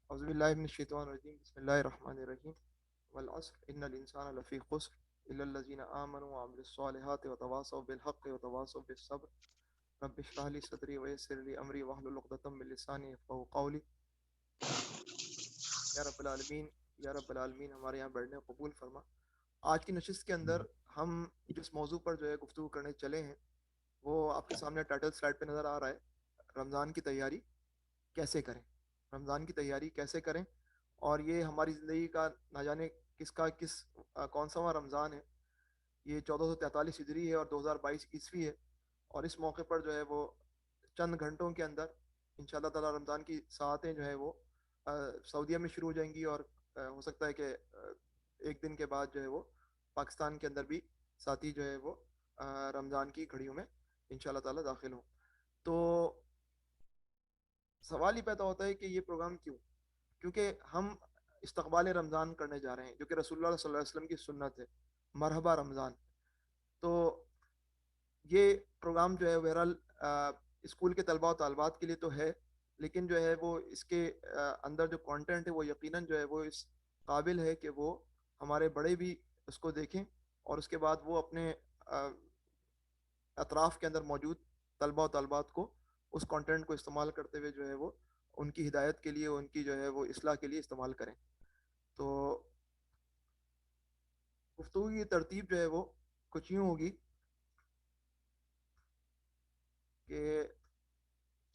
اعوذ باللہ من الشیطان الرجیم بسم اللہ الرحمن الرحیم والعصر ان الانسان لفی خسر الا الذین آمنوا وعملوا الصالحات وتواصوا بالحق وتواصوا بالصبر رب اشرح لی صدری ویسر لی امری واحلل عقدۃ من لسانی یفقهوا قولی. یا رب العالمین ہمارے یہاں بیٹھنے قبول فرما. آج کی نشست کے اندر ہم جس موضوع پر جو ہے گفتگو کرنے چلے ہیں وہ آپ کے سامنے ٹائٹل سلائڈ پہ نظر آ رہا ہے، رمضان کی تیاری کیسے کریں. رمضان کی تیاری کیسے کریں، اور یہ ہماری زندگی کا نہ جانے کون سا رمضان ہے. یہ 1443 ہجری ہے اور 2022 عیسوی ہے، اور اس موقع پر جو ہے وہ چند گھنٹوں کے اندر انشاءاللہ تعالی رمضان کی ساعتیں جو ہے وہ سعودیہ میں شروع ہو جائیں گی، اور ہو سکتا ہے کہ ایک دن کے بعد جو ہے وہ پاکستان کے اندر بھی ساتھی جو ہے وہ رمضان کی گھڑیوں میں انشاءاللہ تعالی داخل ہوں. تو سوال ہی پیدا ہوتا ہے کہ یہ پروگرام کیونکہ ہم استقبال رمضان کرنے جا رہے ہیں جو کہ رسول اللہ صلی اللہ علیہ وسلم کی سنت ہے، مرحبا رمضان. تو یہ پروگرام جو ہے بہرحال اسکول کے طلباء و طالبات کے لیے تو ہے، لیکن جو ہے وہ اس کے اندر جو کانٹینٹ ہے وہ یقیناً جو ہے وہ اس قابل ہے کہ وہ ہمارے بڑے بھی اس کو دیکھیں، اور اس کے بعد وہ اپنے اطراف کے اندر موجود طلباء و طالبات کو اس کانٹینٹ کو استعمال کرتے ہوئے جو ہے وہ ان کی ہدایت کے لیے، ان کی جو ہے وہ اصلاح کے لیے استعمال کریں. تو گفتگو کی ترتیب جو ہے وہ کچھ یوں ہوگی کہ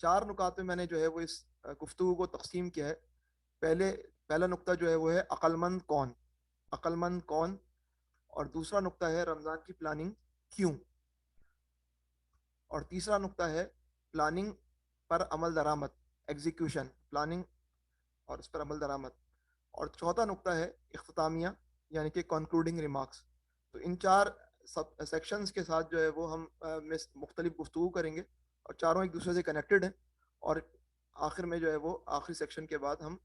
4 نکات میں نے جو ہے وہ اس گفتگو کو تقسیم کیا ہے. پہلا نقطہ جو ہے وہ ہے عقل مند کون، اور دوسرا نقطہ ہے رمضان کی پلاننگ کیوں، اور تیسرا نقطہ ہے پلاننگ پر عمل درآمد، ایگزیکیوشن پلاننگ اور اس پر عمل درآمد، اور چوتھا نقطہ ہے اختتامیہ یعنی کہ کنکلوڈنگ ریمارکس. تو ان 4 سب سیکشنز کے ساتھ جو ہے وہ ہم مختلف گفتگو کریں گے، اور چاروں ایک دوسرے سے کنیکٹڈ ہیں، اور آخر میں جو ہے وہ آخری سیکشن کے بعد ہم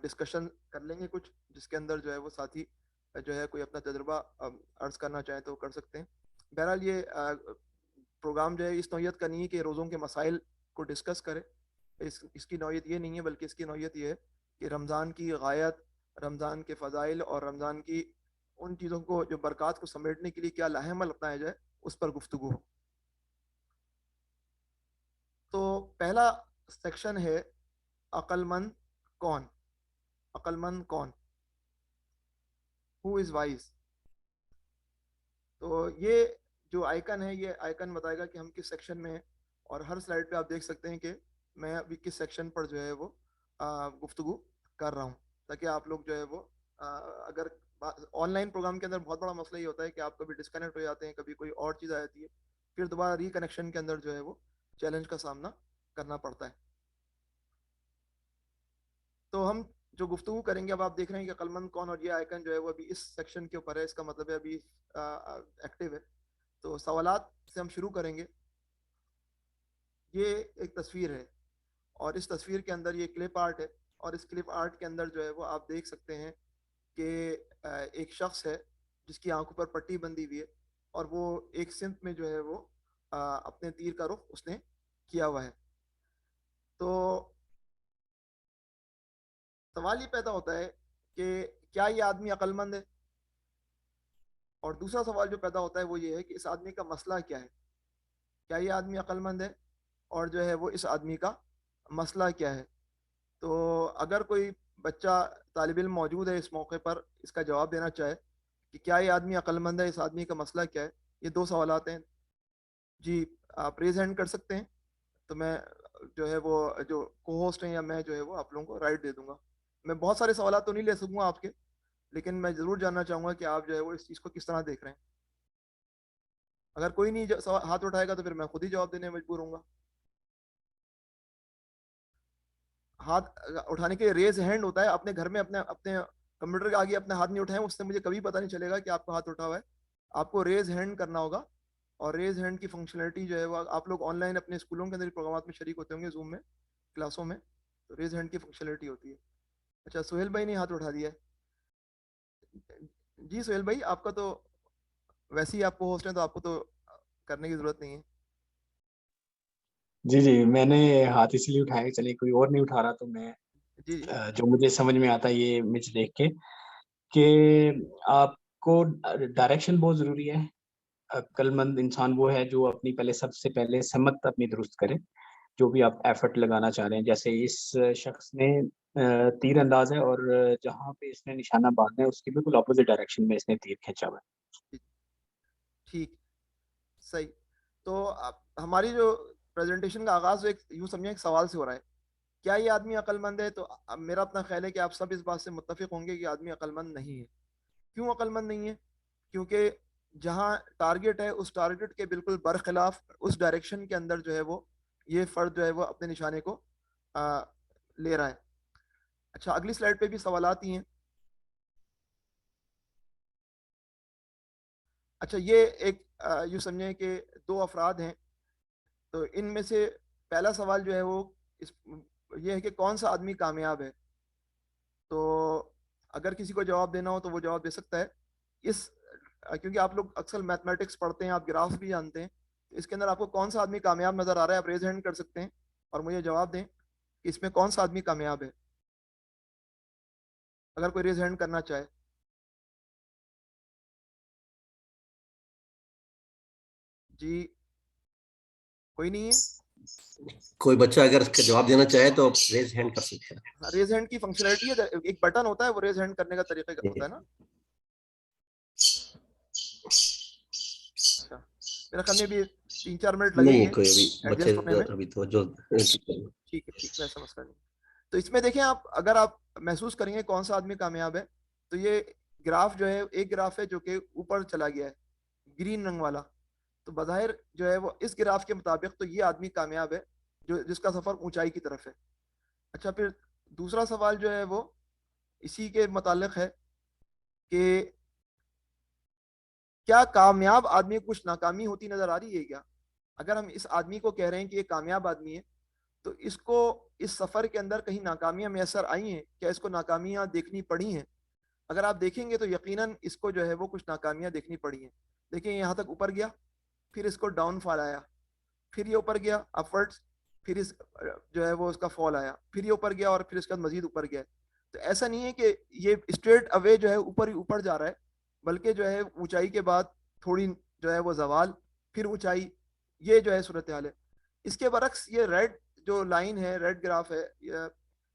ڈسکشن کر لیں گے کچھ، جس کے اندر جو ہے وہ ساتھی جو ہے کوئی اپنا تجربہ عرض کرنا چاہیں تو کر سکتے ہیں. بہرحال یہ پروگرام جو ہے اس نوعیت کا نہیں ہے کہ روزوں کے مسائل کو ڈسکس کرے، اس کی نوعیت یہ نہیں ہے، بلکہ اس کی نوعیت یہ ہے کہ رمضان کی غایت، رمضان کے فضائل اور رمضان کی ان چیزوں کو جو برکات کو سمیٹنے کے لیے کیا لاہ عمل اپنایا جائے اس پر گفتگو ہو. تو پہلا سیکشن ہے عقل مند کون. ہو از وائز. تو یہ جو آئیکن ہے یہ آئیکن بتائے گا کہ ہم کس سیکشن میں ہیں، اور ہر سلائڈ پہ آپ دیکھ سکتے ہیں کہ میں ابھی کس سیکشن پر جو ہے وہ گفتگو کر رہا ہوں، تاکہ آپ لوگ جو ہے وہ اگر آن لائن پروگرام کے اندر بہت بڑا مسئلہ یہ ہوتا ہے کہ آپ کبھی ڈسکنیکٹ ہو جاتے ہیں، کبھی کوئی اور چیز آ جاتی ہے، پھر دوبارہ ری کنیکشن کے اندر جو ہے وہ چیلنج کا سامنا کرنا پڑتا ہے. تو ہم جو گفتگو کریں گے، اب آپ دیکھ رہے ہیں کہ عقل مند کون، اور یہ آئیکن جو ہے وہ ابھی اس سیکشن کے اوپر ہے، اس کا مطلب ہے ابھی ایکٹیو ہے. تو سوالات سے ہم شروع کریں گے. یہ ایک تصویر ہے، اور اس تصویر کے اندر یہ کلپ آرٹ ہے، اور اس کلپ آرٹ کے اندر جو ہے وہ آپ دیکھ سکتے ہیں کہ ایک شخص ہے جس کی آنکھوں پر پٹی بندھی ہوئی ہے، اور وہ ایک سمت میں جو ہے وہ اپنے تیر کا رخ اس نے کیا ہوا ہے. تو سوال یہ پیدا ہوتا ہے کہ کیا یہ آدمی عقل مند ہے، اور دوسرا سوال جو پیدا ہوتا ہے وہ یہ ہے کہ اس آدمی کا مسئلہ کیا ہے. کیا یہ آدمی عقل مند ہے، اور جو ہے وہ اس آدمی کا مسئلہ کیا ہے. تو اگر کوئی بچہ طالب علم موجود ہے اس موقع پر، اس کا جواب دینا چاہے کہ کیا یہ آدمی عقل مند ہے، اس آدمی کا مسئلہ کیا ہے. یہ 2 سوالات ہیں. جی آپ ریز ہینڈ کر سکتے ہیں، تو میں جو ہے وہ جو کو ہوسٹ ہیں یا میں جو ہے وہ آپ لوگوں کو رائٹ دے دوں گا. میں بہت سارے سوالات تو نہیں لے سکوں گا آپ کے، لیکن میں ضرور جاننا چاہوں گا کہ آپ جو ہے وہ اس چیز کو کس طرح دیکھ رہے ہیں. اگر کوئی نہیں ہاتھ اٹھائے گا تو پھر میں خود ہی جواب دینے میں مجبور ہوں گا. ہاتھ اٹھانے کے ریز ہینڈ ہوتا ہے، اپنے گھر میں اپنے کمپیوٹر کے آگے اپنے ہاتھ نہیں اٹھائیں، اس سے مجھے کبھی پتہ نہیں چلے گا کہ آپ کا ہاتھ اٹھا ہوا ہے. آپ کو ریز ہینڈ کرنا ہوگا، اور ریز ہینڈ کی فنکشنلٹی جو ہے وہ آپ لوگ آن لائن اپنے اسکولوں کے اندر پروگرامات میں شریک ہوتے ہوں گے، زوم میں کلاسوں میں، تو ریز ہینڈ کی فنکشنلٹی ہوتی ہے. اچھا سہیل بھائی نے ہاتھ اٹھا دیا ہے. جی سہیل بھائی، آپ کا تو ویسے ہی آپ کو ہوسٹ ہیں تو آپ کو تو کرنے کی ضرورت نہیں ہے. جی میں نے ہاتھ اس لیے اٹھایا، چلیے کوئی اور نہیں اٹھا رہا تو میں جی جی جو مجھے سمجھ میں آتا ہے یہ امیج دیکھ کے کہ آپ کو ڈائریکشن بہت ضروری ہے. عقل مند انسان وہ ہے جو اپنی پہلے سب سے پہلے سمت اپنی درست کرے جو بھی آپ ایفرٹ لگانا چاہ رہے ہیں. جیسے اس شخص نے تیر انداز ہے اور جہاں پہ اس نے نشانہ باندھنا ہے اس کی بالکل اپوزٹ ڈائریکشن میں اس نے تیر کھینچا ہوا ہے. جی، ٹھیک، صحیح. تو ہماری جو پریزنٹیشن کا آغاز ایک یوں سمجھیں ایک سوال سے ہو رہا ہے، کیا یہ آدمی عقل مند ہے؟ تو اب میرا اپنا خیال ہے کہ آپ سب اس بات سے متفق ہوں گے کہ آدمی عقل مند نہیں ہے. کیوں عقل مند نہیں ہے؟ کیونکہ جہاں ٹارگٹ ہے اس ٹارگٹ کے بالکل برخلاف اس ڈائریکشن کے اندر جو ہے وہ یہ فرد جو ہے وہ اپنے نشانے کو لے رہا ہے. اچھا، اگلی سلائڈ پہ بھی سوالات ہی ہیں. اچھا، یہ ایک یوں سمجھیں کہ دو افراد ہیں، تو ان میں سے پہلا سوال جو ہے وہ یہ ہے کہ کون سا آدمی کامیاب ہے. تو اگر کسی کو جواب دینا ہو تو وہ جواب دے سکتا ہے. اس کیونکہ آپ لوگ اکثر میتھمیٹکس پڑھتے ہیں، آپ گراف بھی جانتے ہیں، اس کے اندر آپ کو کون سا آدمی کامیاب نظر آ رہا ہے؟ آپ ریز ہینڈ کر سکتے ہیں اور مجھے جواب دیں کہ اس میں کون سا آدمی کامیاب ہے، اگر کوئی ریز ہینڈ کرنا چاہے. جی، کوئی نہیں ہے. کوئی بچہ اگر اس کا جواب دینا چاہے تو ریز ہینڈ کر سکتے ہیں. ریز ہینڈ کی فنکشنلٹی ہے، ایک بٹن ہوتا ہے، وہ ریز ہینڈ کرنے کا طریقہ ہوتا ہے نا. اچھا، میرا خیال میں بھی 3-4 منٹ لگیں گے نہیں کوئی ابھی بچے ایڈجسٹ ہونے میں. ابھی تو جو ٹھیک ہے، ٹھیک، ویسا مسئلہ نہیں. تو اس میں دیکھیں آپ، اگر آپ محسوس کریں گے کون سا آدمی کامیاب ہے، تو یہ گراف جو ہے ایک گراف ہے جو کہ اوپر چلا گیا ہے، گرین رنگ والا. تو بظاہر جو ہے وہ اس گراف کے مطابق تو یہ آدمی کامیاب ہے جو جس کا سفر اونچائی کی طرف ہے. اچھا، پھر دوسرا سوال جو ہے وہ اسی کے متعلق ہے کہ کیا کامیاب آدمی کو کچھ ناکامی ہوتی نظر آ رہی ہے کیا؟ اگر ہم اس آدمی کو کہہ رہے ہیں کہ یہ کامیاب آدمی ہے، تو اس کو اس سفر کے اندر کہیں ناکامیاں میسر آئی ہیں کیا؟ اس کو ناکامیاں دیکھنی پڑی ہیں؟ اگر آپ دیکھیں گے تو یقیناً اس کو جو ہے وہ کچھ ناکامیاں دیکھنی پڑی ہیں. دیکھیں یہاں تک اوپر گیا، پھر اس کو ڈاؤن فال آیا، پھر یہ اوپر گیا اپورڈس، پھر اس جو ہے وہ اس کا فال آیا، پھر یہ اوپر گیا اور پھر اس کا مزید اوپر گیا. تو ایسا نہیں ہے کہ یہ اسٹریٹ اوے جو ہے اوپر ہی اوپر جا رہا ہے، بلکہ جو ہے اونچائی کے بعد تھوڑی جو ہے وہ زوال، پھر اونچائی، یہ جو ہے صورتحال ہے. اس کے برعکس یہ ریڈ جو لائن ہے، ریڈ گراف ہے،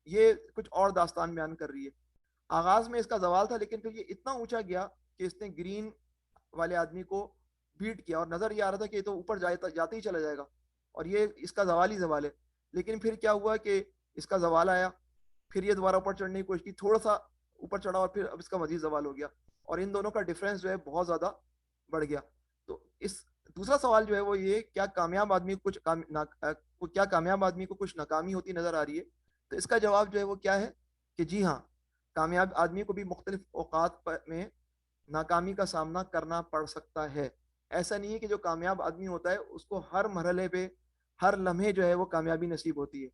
یہ کچھ اور داستان بیان کر رہی ہے. آغاز میں اس کا زوال تھا، لیکن پھر یہ اتنا اونچا گیا کہ اس نے گرین والے آدمی کو بیٹ کیا، اور نظر یہ آ رہا تھا کہ یہ تو اوپر جاتے ہی چلا جائے گا اور یہ اس کا زوال ہی زوال ہے. لیکن پھر کیا ہوا کہ اس کا زوال آیا، پھر یہ دوبارہ اوپر چڑھنے کی کوشش کی، تھوڑا سا اوپر چڑھا اور پھر اب اس کا مزید زوال ہو گیا، اور ان دونوں کا ڈفرینس جو ہے بہت زیادہ بڑھ گیا. تو اس دوسرا سوال جو ہے وہ یہ، کیا کامیاب آدمی کو کیا کامیاب آدمی کو کچھ ناکامی ہوتی نظر آ رہی ہے؟ تو اس کا جواب جو ہے وہ کیا ہے کہ جی ہاں، کامیاب آدمی کو بھی مختلف اوقات میں ناکامی کا سامنا کرنا پڑ سکتا ہے. ایسا نہیں ہے کہ جو کامیاب آدمی ہوتا ہے اس کو ہر مرحلے پہ ہر لمحے جو ہے وہ کامیابی نصیب ہوتی ہے.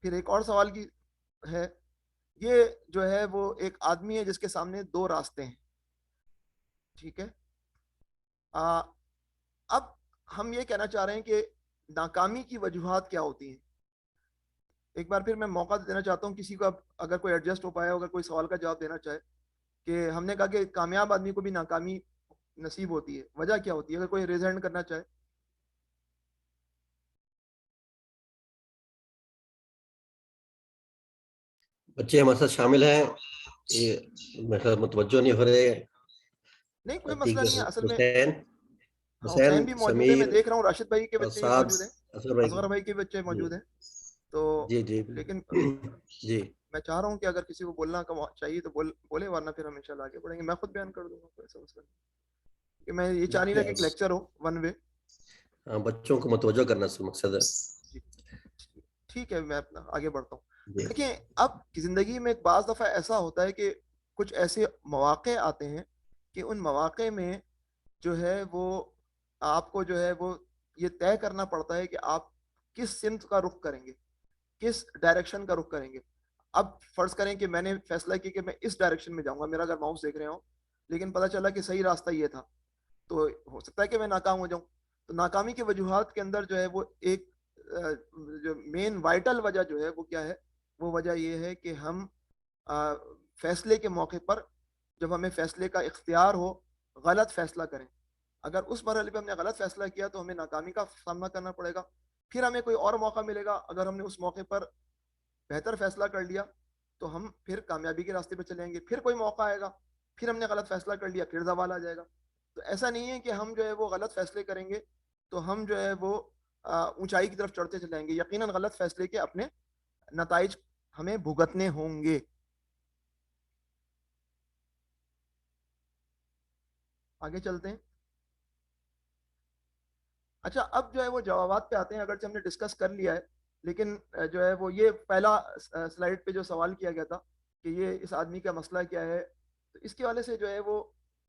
پھر ایک اور سوال کی ہے، یہ جو ہے وہ ایک آدمی ہے جس کے سامنے دو راستے ہیں. ٹھیک ہے، اب ہم یہ کہنا چاہ رہے ہیں کہ ناکامی کی وجوہات کیا ہوتی ہیں. ایک بار پھر میں موقع دینا چاہتا ہوں کسی کو، اگر کوئی ایڈجسٹ ہو پائے، اگر کوئی سوال کا جواب دینا چاہے، کہ ہم نے کہا کہ کامیاب آدمی کو بھی ناکامی نصیب ہوتی ہے، وجہ کیا ہوتی ہے؟ اگر کوئی ریز ہینڈ کرنا چاہے. بچے ہمارے ساتھ شامل ہیں، یہ متوجہ نہیں ہو رہے. نہیں، کوئی ٹھیک مسئلہ ہے، نہیں ہے اصل میں. حسین ہاں، حسین حسین بھی موجود ہے، میں سمیر دیکھ رہا ہوں راشد بھائی کے اور بچے بھی سعد موجود ہیں، اصغر بھائی اصغر بھائی کے بچے جی موجود ہیں. تو جی جی لیکن جی میں چاہ رہا ہوں کہ اگر کسی کو بولنا چاہیے تو بولے، ورنہ پھر ہم انشاءاللہ آگے بڑھیں گے. میں خود بیان کر دوں گا، کوئی ایسا مسئلہ نہیں کہ میں یہ چاہ نہیں رہا کہ ایک لیکچر ہو ون وے. ہاں، بچوں کو متوجہ کرنا مقصد ہے. جی، ٹھیک ہے، میں اپنا آگے بڑھتا ہوں. جی دیکھیں، اب کی زندگی میں بعض دفعہ ایسا ہوتا ہے کہ کچھ ایسے مواقع آتے ہیں کہ ان مواقع میں جو ہے وہ آپ کو جو ہے وہ یہ طے کرنا پڑتا ہے کہ آپ کس سمت کا رخ کریں گے، کس ڈائریکشن کا رخ کریں گے. اب فرض کریں کہ میں نے فیصلہ کیا کہ میں اس ڈائریکشن میں جاؤں گا، میرا اگر ماؤس دیکھ رہے ہوں، لیکن پتہ چلا کہ صحیح راستہ یہ تھا، تو ہو سکتا ہے کہ میں ناکام ہو جاؤں. تو ناکامی کی وجوہات کے اندر جو ہے وہ ایک جو مین وائٹل وجہ جو ہے وہ کیا ہے؟ وہ وجہ یہ ہے کہ ہم فیصلے کے موقع پر جب ہمیں فیصلے کا اختیار ہو غلط فیصلہ کریں. اگر اس مرحلے پہ ہم نے غلط فیصلہ کیا تو ہمیں ناکامی کا سامنا کرنا پڑے گا. پھر ہمیں کوئی اور موقع ملے گا، اگر ہم نے اس موقع پر بہتر فیصلہ کر لیا تو ہم پھر کامیابی کے راستے پہ چلیں گے. پھر کوئی موقع آئے گا، پھر ہم نے غلط فیصلہ کر لیا، پھر زوال آ جائے گا. تو ایسا نہیں ہے کہ ہم جو ہے وہ غلط فیصلے کریں گے تو ہم جو ہے وہ اونچائی کی طرف چڑھتے چلیں گے. یقیناً غلط فیصلے کے اپنے نتائج ہمیں بھگتنے ہوں گے. آگے چلتے ہیں. اچھا، اب جو ہے وہ جوابات پہ آتے ہیں. اگرچہ ہم نے ڈسکس کر لیا ہے لیکن جو ہے وہ یہ پہلا سلائیڈ پہ جو سوال کیا گیا تھا کہ یہ اس آدمی کا مسئلہ کیا ہے، تو اس کے والے سے جو ہے وہ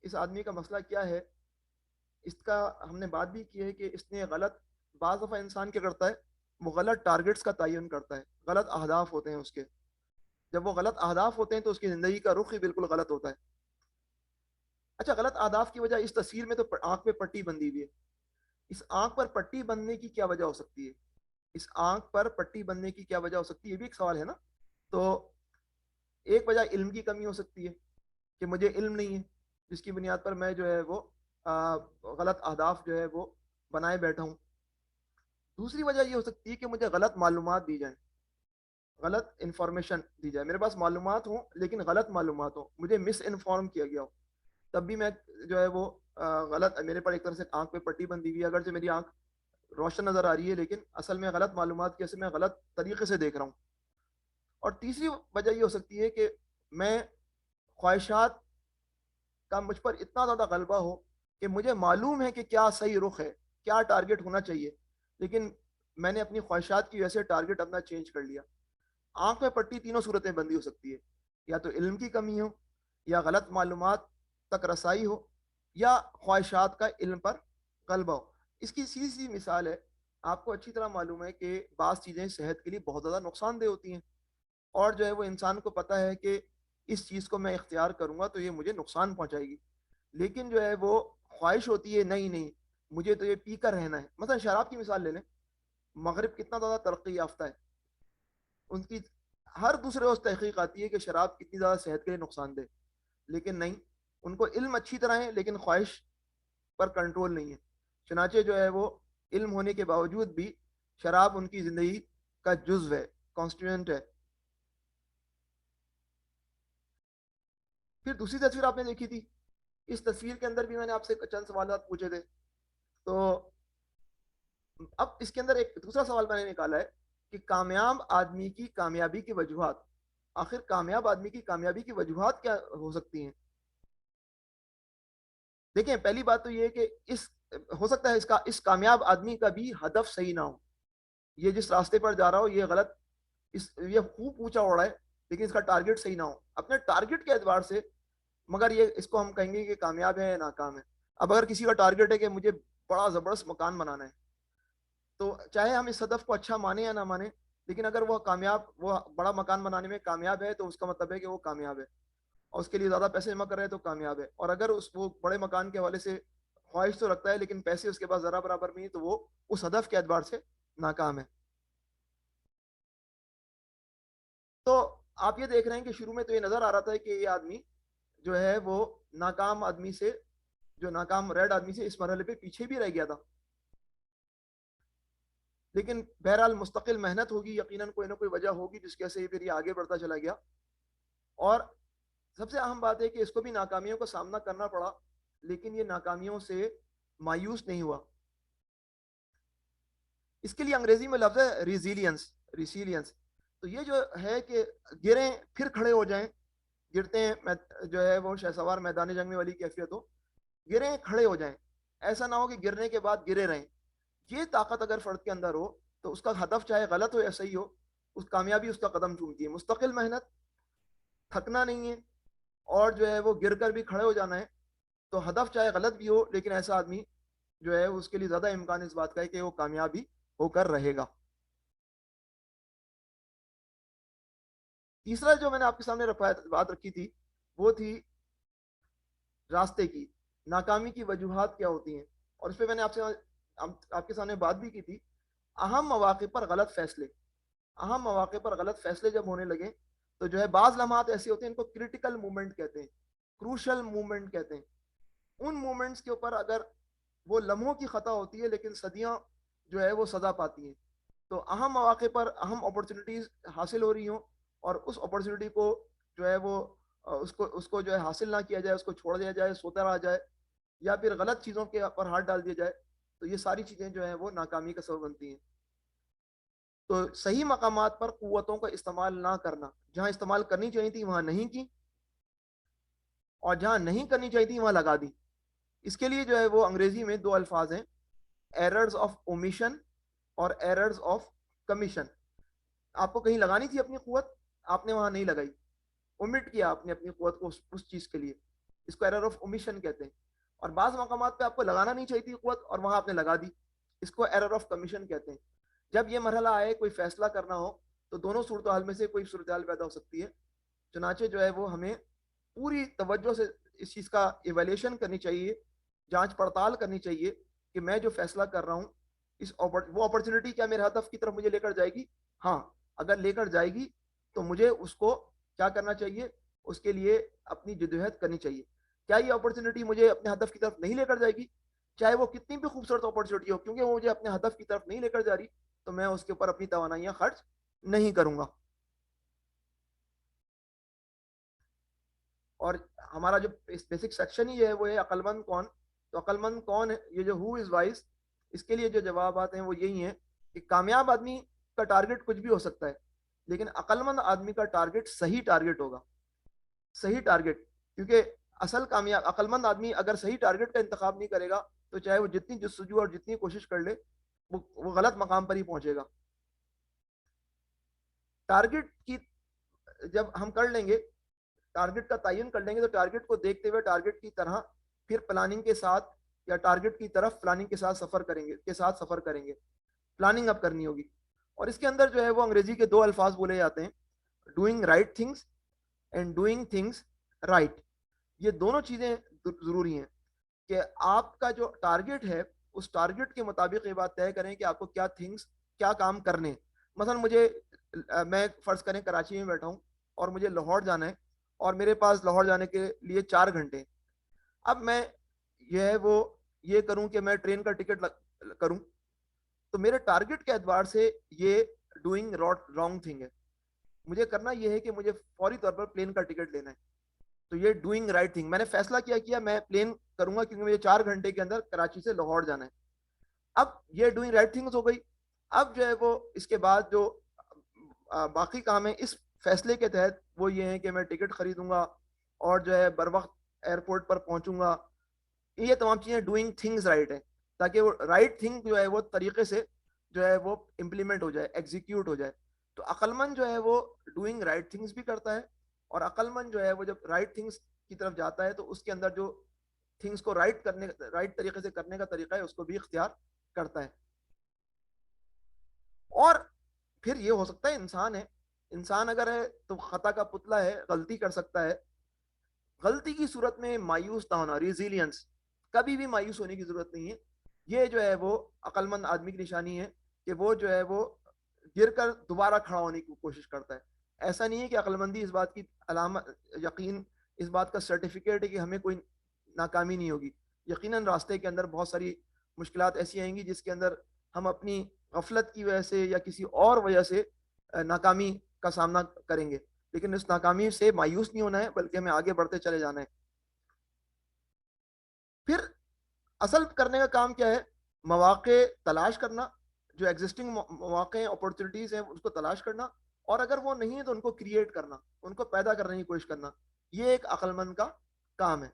اس آدمی کا مسئلہ کیا ہے اس کا ہم نے بات بھی کی ہے کہ اس نے غلط، بعض دفعہ انسان کیا کرتا ہے وہ غلط ٹارگٹس کا تعین کرتا ہے، غلط اہداف ہوتے ہیں اس کے. جب وہ غلط اہداف ہوتے ہیں تو اس کی زندگی کا رخ ہی بالکل غلط ہوتا ہے. اچھا، غلط اہداف کی وجہ اس تصویر میں تو آنکھ پہ پٹی بندھی ہوئی ہے. اس آنکھ پر پٹی بندھنے کی کیا وجہ ہو سکتی ہے؟ اس آنکھ پر پٹی بندھنے کی کیا وجہ ہو سکتی ہے؟ یہ بھی ایک سوال ہے نا. تو ایک وجہ علم کی کمی ہو سکتی ہے کہ مجھے علم نہیں ہے، جس کی بنیاد پر میں جو ہے وہ غلط اہداف جو ہے وہ بنائے بیٹھا ہوں. دوسری وجہ یہ ہو سکتی ہے کہ مجھے غلط معلومات دی جائیں، غلط انفارمیشن دی جائے. میرے پاس معلومات ہوں لیکن غلط معلومات ہوں، مجھے مس انفارم کیا گیا ہو، تب بھی میں جو ہے وہ غلط، میرے پر ایک طرح سے آنکھ پہ پٹی بندھی ہوئی ہے. اگرچہ میری آنکھ روشن نظر آ رہی ہے لیکن اصل میں غلط معلومات کی وجہ سے میں غلط طریقے سے دیکھ رہا ہوں. اور تیسری وجہ یہ ہو سکتی ہے کہ میں خواہشات کا مجھ پر اتنا زیادہ غلبہ ہو کہ مجھے معلوم ہے کہ کیا صحیح رخ ہے، کیا ٹارگٹ ہونا چاہیے، لیکن میں نے اپنی خواہشات کی وجہ سے ٹارگٹ اپنا چینج کر لیا. آنکھ میں پٹی تینوں صورتیں بندی ہو سکتی ہے، یا تو علم کی کمی ہو، یا غلط معلومات تک رسائی ہو، یا خواہشات کا علم پر غلبہ ہو. اس کی سیدھی سی مثال ہے، آپ کو اچھی طرح معلوم ہے کہ بعض چیزیں صحت کے لیے بہت زیادہ نقصان دہ ہوتی ہیں، اور جو ہے وہ انسان کو پتہ ہے کہ اس چیز کو میں اختیار کروں گا تو یہ مجھے نقصان پہنچائے گی، لیکن جو ہے وہ خواہش ہوتی ہے نہیں نہیں مجھے تو یہ پی کر رہنا ہے. مثلا شراب کی مثال لے لیں. مغرب کتنا زیادہ ترقی یافتہ ہے، ان کی ہر دوسرے روز تحقیق آتی ہے کہ شراب کتنی زیادہ صحت کے لیے نقصان دہ، لیکن نہیں، ان کو علم اچھی طرح ہے لیکن خواہش پر کنٹرول نہیں ہے. چنانچہ جو ہے وہ علم ہونے کے باوجود بھی شراب ان کی زندگی کا جزو ہے، کانسٹیٹوئنٹ ہے. پھر دوسری تصویر آپ نے دیکھی تھی، اس تصویر کے اندر بھی میں نے آپ سے چند سوالات پوچھے تھے. تو اب اس کے اندر ایک دوسرا سوال میں نے نکالا ہے کہ کامیاب آدمی کی کامیابی کی وجوہات، آخر کامیاب آدمی کی کامیابی کی وجوہات کیا ہو سکتی ہیں؟ دیکھیں، پہلی بات تو یہ ہے کہ ہو سکتا ہے اس کامیاب آدمی کا بھی ہدف صحیح نہ ہو. یہ جس راستے پر جا رہا ہو یہ غلط، یہ خوب اونچا اڑا ہے لیکن اس کا ٹارگٹ صحیح نہ ہو اپنے ٹارگٹ کے اعتبار سے، مگر یہ اس کو ہم کہیں گے کہ کامیاب ہے یا ناکام ہے. اب اگر کسی کا ٹارگٹ ہے کہ مجھے بڑا زبردست مکان بنانا ہے، تو چاہے ہم اس ہدف کو اچھا مانیں یا نہ مانیں، لیکن اگر وہ بڑا مکان بنانے میں کامیاب ہے تو اس کا مطلب ہے کہ وہ کامیاب ہے، اور اس کے لیے زیادہ پیسے جمع کر رہے ہیں تو کامیاب ہے. اور اگر وہ بڑے مکان کے حوالے سے خواہش تو رکھتا ہے لیکن پیسے اس کے پاس ذرا برابر نہیں تو وہ اس ہدف کے اعتبار سے ناکام ہے. تو آپ یہ دیکھ رہے ہیں کہ شروع میں تو یہ نظر آ رہا تھا کہ یہ آدمی جو ہے وہ ناکام آدمی سے، جو ناکام ریڈ آدمی سے اس مرحلے پہ پیچھے بھی رہ گیا تھا، لیکن بہرحال مستقل محنت ہوگی، یقیناً کوئی نہ کوئی وجہ ہوگی جس کی وجہ سے پھر یہ آگے بڑھتا چلا گیا. اور سب سے اہم بات ہے کہ اس کو بھی ناکامیوں کا سامنا کرنا پڑا، لیکن یہ ناکامیوں سے مایوس نہیں ہوا. اس کے لیے انگریزی میں لفظ ہے ریسیلینس. تو یہ جو ہے کہ گریں پھر کھڑے ہو جائیں، گرتے ہیں جو ہے وہ شہسوار میدان جنگ میں والی کیفیت ہو، گریں کھڑے ہو جائیں. ایسا نہ ہو کہ گرنے کے بعد گرے رہیں. یہ طاقت اگر فرد کے اندر ہو تو اس کا ہدف چاہے غلط ہو یا صحیح ہو، اس کامیابی اس کا قدم چومتی ہے. مستقل محنت، تھکنا نہیں ہے، اور جو ہے وہ گر کر بھی کھڑے ہو جانا ہے. تو ہدف چاہے غلط بھی ہو لیکن ایسا آدمی جو ہے اس کے لیے زیادہ امکان اس بات کا ہے کہ وہ کامیابی ہو کر رہے گا. تیسرا جو میں نے آپ کے سامنے بات رکھی تھی وہ تھی راستے کی، ناکامی کی وجوہات کیا ہوتی ہیں. اور اس پہ میں نے آپ کے سامنے بات بھی کی تھی اہم مواقع پر غلط فیصلے، اہم مواقع پر غلط فیصلے جب ہونے لگیں تو جو ہے بعض لمحات ایسے ہوتے ہیں، ان کو کرٹیکل مومنٹ کہتے ہیں، کروشل مومنٹ کہتے ہیں. ان مومنٹس کے اوپر اگر وہ لمحوں کی خطا ہوتی ہے لیکن صدیاں جو ہے وہ سزا پاتی ہیں. تو اہم مواقع پر اہم اپرچونیٹیز حاصل ہو رہی ہوں اور اس اپرچونیٹی کو جو ہے وہ اس کو جو ہے حاصل نہ کیا جائے، اس کو چھوڑ دیا جائے، سوتا رہا جائے، یا پھر غلط چیزوں کے پر ہاتھ ڈال دیا جائے، تو یہ ساری چیزیں جو ہیں وہ ناکامی کا سبب بنتی ہیں. تو صحیح مقامات پر قوتوں کا استعمال نہ کرنا، جہاں استعمال کرنی چاہیے تھی وہاں نہیں کی، اور جہاں نہیں کرنی چاہیے تھی وہاں لگا دی. اس کے لیے جو ہے وہ انگریزی میں 2 الفاظ ہیں، ایررز آف اومیشن اور ایررز آف کمیشن. آپ کو کہیں لگانی تھی اپنی قوت، آپ نے وہاں نہیں لگائی، اومٹ کیا آپ نے اپنی قوت کو اس چیز کے لیے، اس کو ایرر آف اومیشن کہتے ہیں. اور بعض مقامات پہ آپ کو لگانا نہیں چاہیے تھی قوت اور وہاں آپ نے لگا دی، اس کو ایرر آف کمیشن کہتے ہیں. جب یہ مرحلہ آئے کوئی فیصلہ کرنا ہو تو دونوں صورتحال میں سے کوئی صورتحال پیدا ہو سکتی ہے. چنانچہ جو ہے وہ ہمیں پوری توجہ سے اس چیز کا ایویلیشن کرنی چاہیے، جانچ پڑتال کرنی چاہیے کہ میں جو فیصلہ کر رہا ہوں وہ اپرچونٹی کیا میرے ہدف کی طرف مجھے لے کر جائے گی. ہاں اگر لے کر جائے گی تو مجھے اس کو کیا کرنا چاہیے، اس کے لیے اپنی جدوجہد کرنی چاہیے. کیا یہ اپرچونٹی مجھے اپنے ہدف کی طرف نہیں لے کر جائے گی، چاہے وہ کتنی بھی خوبصورت اپرچونٹی ہو، کیونکہ وہ مجھے اپنے ہدف کی طرف نہیں لے کر جا رہی تو میں اس کے اوپر اپنی توانائیاں خرچ نہیں کروں گا. اور ہمارا جو بیسک سیکشن ہی ہے وہ ہے عقل مند کون. تو عقل مند کون ہے، یہ جو ہو از وائز، اس کے لیے جو جوابات ہیں وہ یہی ہیں کہ کامیاب آدمی کا ٹارگٹ کچھ بھی ہو سکتا ہے، لیکن عقل مند آدمی کا ٹارگٹ صحیح ٹارگٹ ہوگا، صحیح ٹارگٹ. کیونکہ اصل کامیاب عقل مند آدمی اگر صحیح ٹارگٹ کا انتخاب نہیں کرے گا تو چاہے وہ جتنی جستجو اور جتنی کوشش کر لے وہ غلط مقام پر ہی پہنچے گا. ٹارگٹ کی جب ہم کر لیں گے، ٹارگٹ کا تعین کر لیں گے، تو ٹارگٹ کو دیکھتے ہوئے ٹارگٹ کی طرح پھر پلاننگ کے ساتھ یا ٹارگٹ کی طرف پلاننگ کے ساتھ سفر کریں گے. پلاننگ اب کرنی ہوگی. اور اس کے اندر جو ہے وہ انگریزی کے 2 الفاظ بولے جاتے ہیں، doing right things and doing things right. یہ دونوں چیزیں ضروری ہیں کہ آپ کا جو ٹارگٹ ہے اس ٹارگٹ کے مطابق یہ بات طے کریں کہ آپ کو کیا کام کرنے. مثلا میں فرض کریں کراچی میں بیٹھا ہوں اور مجھے لاہور جانا ہے اور میرے پاس لاہور جانے کے لیے 4 گھنٹے. اب میں یہ کروں کہ میں ٹرین کا ٹکٹ کروں، تو میرے ٹارگٹ کے اعتبار سے یہ ڈوئنگ رانگ تھنگ ہے. مجھے کرنا یہ ہے کہ مجھے فوری طور پر پلین کا ٹکٹ لینا ہے، تو یہ ڈوئنگ رائٹ تھنگ. میں نے فیصلہ کیا میں پلین کروں گا کیونکہ مجھے 4 گھنٹے کے اندر کراچی سے لاہور جانا ہے. اب یہ ڈوئنگ رائٹ تھنگز ہو گئی. اب جو ہے وہ اس کے بعد جو باقی کام ہے اس فیصلے کے تحت وہ یہ ہے کہ میں ٹکٹ خریدوں گا اور جو ہے بر وقت ایئرپورٹ پر پہنچوں گا. یہ تمام چیزیں ڈوئنگ تھنگز رائٹ ہیں، تاکہ وہ رائٹ تھنگ جو ہے وہ طریقے سے جو ہے وہ امپلیمنٹ ہو جائے، ایگزیکیوٹ ہو جائے. تو عقل مند جو ہے وہ ڈوئنگ رائٹ تھنگز بھی کرتا ہے، اور عقل مند جو ہے وہ جب رائٹ تھنگز کی طرف جاتا ہے تو اس کے اندر جو تھنگز کو رائٹ طریقے سے کرنے کا طریقہ ہے اس کو بھی اختیار کرتا ہے. اور پھر یہ ہو سکتا ہے انسان اگر ہے تو خطا کا پتلا ہے، غلطی کر سکتا ہے. غلطی کی صورت میں مایوس نہ ہونا، ریزیلینس، کبھی بھی مایوس ہونے کی ضرورت نہیں ہے. یہ جو ہے وہ عقل مند آدمی کی نشانی ہے کہ وہ جو ہے وہ گر کر دوبارہ کھڑا ہونے کی کوشش کرتا ہے. ایسا نہیں ہے کہ عقل مندی اس بات کی علامت، یقین اس بات کا سرٹیفکیٹ ہے کہ ہمیں کوئی ناکامی نہیں ہوگی. یقیناً راستے کے اندر بہت ساری مشکلات ایسی آئیں گی جس کے اندر ہم اپنی غفلت کی وجہ سے یا کسی اور وجہ سے ناکامی کا سامنا کریں گے، لیکن اس ناکامی سے مایوس نہیں ہونا ہے بلکہ ہمیں آگے بڑھتے چلے جانا ہے. پھر اصل کرنے کا کام کیا ہے، مواقع تلاش کرنا، جو ایگزسٹنگ مواقع ہیں، اپورچونیٹیز ہیں، اس کو تلاش کرنا، اور اگر وہ نہیں ہے تو ان کو کریٹ کرنا، ان کو پیدا کرنے کی کوشش کرنا. یہ ایک عقل مند کا کام ہے.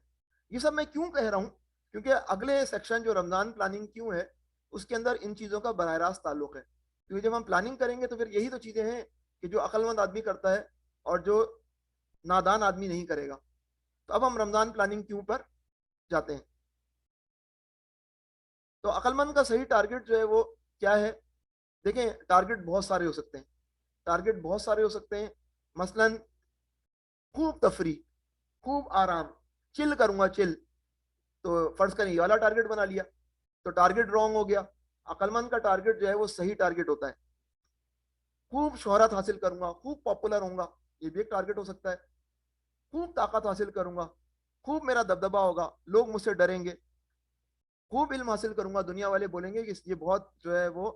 یہ سب میں کیوں کہہ رہا ہوں، کیونکہ اگلے سیکشن جو رمضان پلاننگ کیوں ہے اس کے اندر ان چیزوں کا براہ راست تعلق ہے. کیونکہ جب ہم پلاننگ کریں گے تو پھر یہی تو چیزیں ہیں کہ جو عقل مند آدمی کرتا ہے اور جو نادان آدمی نہیں کرے گا. تو اب ہم رمضان پلاننگ کیوں پر جاتے ہیں. تو عقل مند کا صحیح ٹارگٹ جو ہے وہ کیا ہے؟ دیکھیں ٹارگٹ بہت سارے ہو سکتے ہیں. مثلا خوب تفریح، خوب آرام، چل کروں گا، چل. تو فرض کریں یہ والا ٹارگٹ بنا لیا تو ٹارگٹ رانگ ہو گیا. عقل مند کا ٹارگیٹ جو ہے وہ صحیح ٹارگیٹ ہوتا ہے. خوب شہرت حاصل کروں گا, خوب پاپولر ہوں گا, یہ بھی ایک ٹارگیٹ ہو سکتا ہے. خوب طاقت حاصل کروں گا, خوب میرا دبدبا ہوگا, لوگ مجھ سے ڈریں گے. خوب علم حاصل کروں گا, دنیا والے بولیں گے کہ یہ بہت جو ہے وہ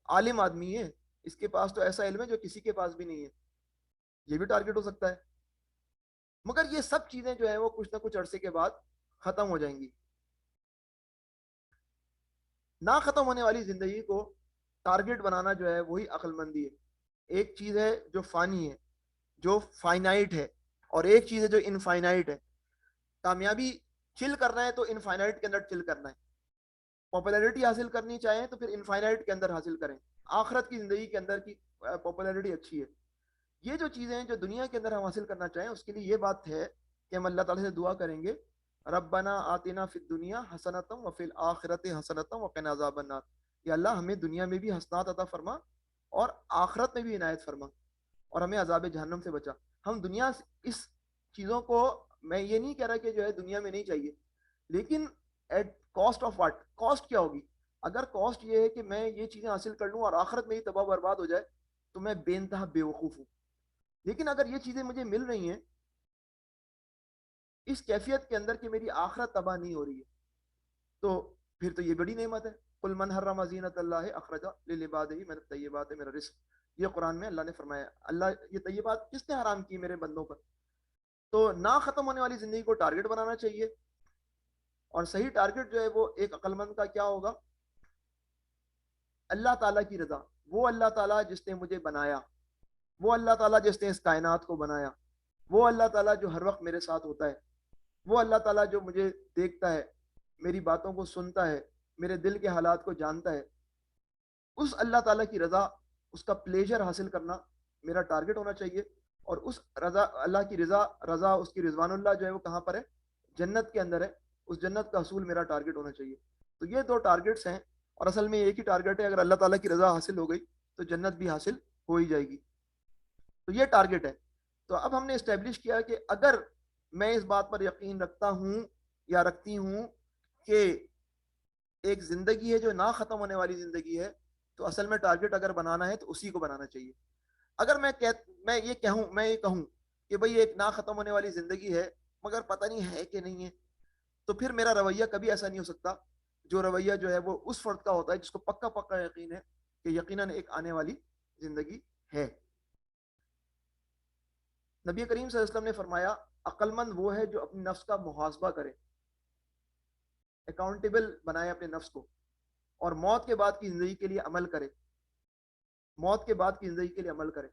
عالم آدمی ہے, اس کے پاس تو ایسا علم ہے جو کسی کے پاس بھی نہیں ہے. یہ بھی ٹارگیٹ ہو سکتا ہے. مگر یہ سب چیزیں جو ہے وہ کچھ نہ کچھ عرصے کے بعد ختم ہو جائیں گی. نہ ختم ہونے والی زندگی کو ٹارگیٹ بنانا جو ہے وہی عقل مندی ہے. ایک چیز ہے جو فانی ہے, جو فائنائٹ ہے, اور ایک چیز ہے جو انفائنائٹ ہے. کامیابی چل کرنا ہے تو انفائنائٹ کے اندر چل کرنا ہے. پاپولیرٹی حاصل کرنی چاہیں تو پھر انفائنائٹ کے اندر حاصل کریں. آخرت کی زندگی کے اندر کی پاپولیرٹی اچھی ہے. یہ جو چیزیں ہیں جو دنیا کے اندر ہم حاصل کرنا چاہیں, اس کے لیے یہ بات ہے کہ ہم اللہ تعالیٰ سے دعا کریں گے, ربنا آتنا فی الدنیا حسنۃ وفی الآخرۃ حسنۃ وقنا عذاب النار. یا اللہ ہمیں دنیا میں بھی حسنات عطا فرما اور آخرت میں بھی عنایت فرما, اور ہمیں عذاب جہنم سے بچا. ہم دنیا اس چیزوں کو, میں یہ نہیں کہہ رہا کہ جو ہے دنیا میں نہیں چاہیے, لیکن at cost of what. Cost کیا ہوگی؟ اگر کاسٹ یہ ہے کہ میں یہ چیزیں حاصل کر لوں اور آخرت میں ہی تباہ برباد ہو جائے تو میں بے انتہا بے وقوف ہوں. لیکن اگر یہ چیزیں مجھے مل رہی ہیں اس کیفیت کے اندر کہ میری آخرت تباہ نہیں ہو رہی ہے, تو پھر تو یہ بڑی نعمت ہے. قل من حرم زینت اللہ اخرج لعبادہ من الطیبات میرا رزق. یہ قرآن میں اللہ نے فرمایا, اللہ یہ طیبات کس نے حرام کی میرے بندوں پر. تو نہ ختم ہونے والی زندگی کو ٹارگیٹ بنانا چاہیے. اور صحیح ٹارگیٹ جو ہے وہ ایک عقل مند کا کیا ہوگا؟ اللہ تعالیٰ کی رضا. وہ اللہ تعالیٰ جس نے مجھے بنایا, وہ اللہ تعالیٰ جس نے اس کائنات کو بنایا, وہ اللہ تعالیٰ جو ہر وقت میرے ساتھ ہوتا ہے, وہ اللہ تعالیٰ جو مجھے دیکھتا ہے, میری باتوں کو سنتا ہے, میرے دل کے حالات کو جانتا ہے. اس اللہ تعالیٰ کی رضا, اس کا پلیجر حاصل کرنا میرا ٹارگیٹ ہونا چاہیے. اور اس رضا, اللہ کی رضا اس کی رضوان اللہ جو ہے وہ کہاں پر ہے؟ جنت کے اندر ہے. اس جنت کا حصول میرا ٹارگیٹ ہونا چاہیے. تو یہ دو ٹارگیٹس ہیں, اور اصل میں ایک ہی ٹارگیٹ ہے. اگر اللہ تعالیٰ کی رضا حاصل ہو گئی تو جنت بھی حاصل ہو ہی جائے گی. تو یہ ٹارگیٹ ہے. تو اب ہم نے اسٹیبلش کیا کہ اگر میں اس بات پر یقین رکھتا ہوں یا رکھتی ہوں کہ ایک زندگی ہے جو نہ ختم ہونے والی زندگی ہے, تو اصل میں ٹارگیٹ اگر بنانا ہے تو اسی کو بنانا چاہیے. اگر میں یہ کہوں کہ بھئی ایک نہ ختم ہونے والی زندگی ہے مگر پتہ نہیں ہے کہ نہیں ہے, تو پھر میرا رویہ کبھی ایسا نہیں ہو سکتا جو رویہ جو ہے وہ اس فرد کا ہوتا ہے جس کو پکا پکا یقین ہے کہ یقیناً ایک آنے والی زندگی ہے. نبی کریم صلی اللہ علیہ وسلم نے فرمایا, عقل مند وہ ہے جو اپنے نفس کا محاسبہ کرے, اکاؤنٹیبل بنائے اپنے نفس کو, اور موت کے بعد کی زندگی کے لیے عمل کرے, موت کے بعد کی زندگی کے لیے عمل کرے.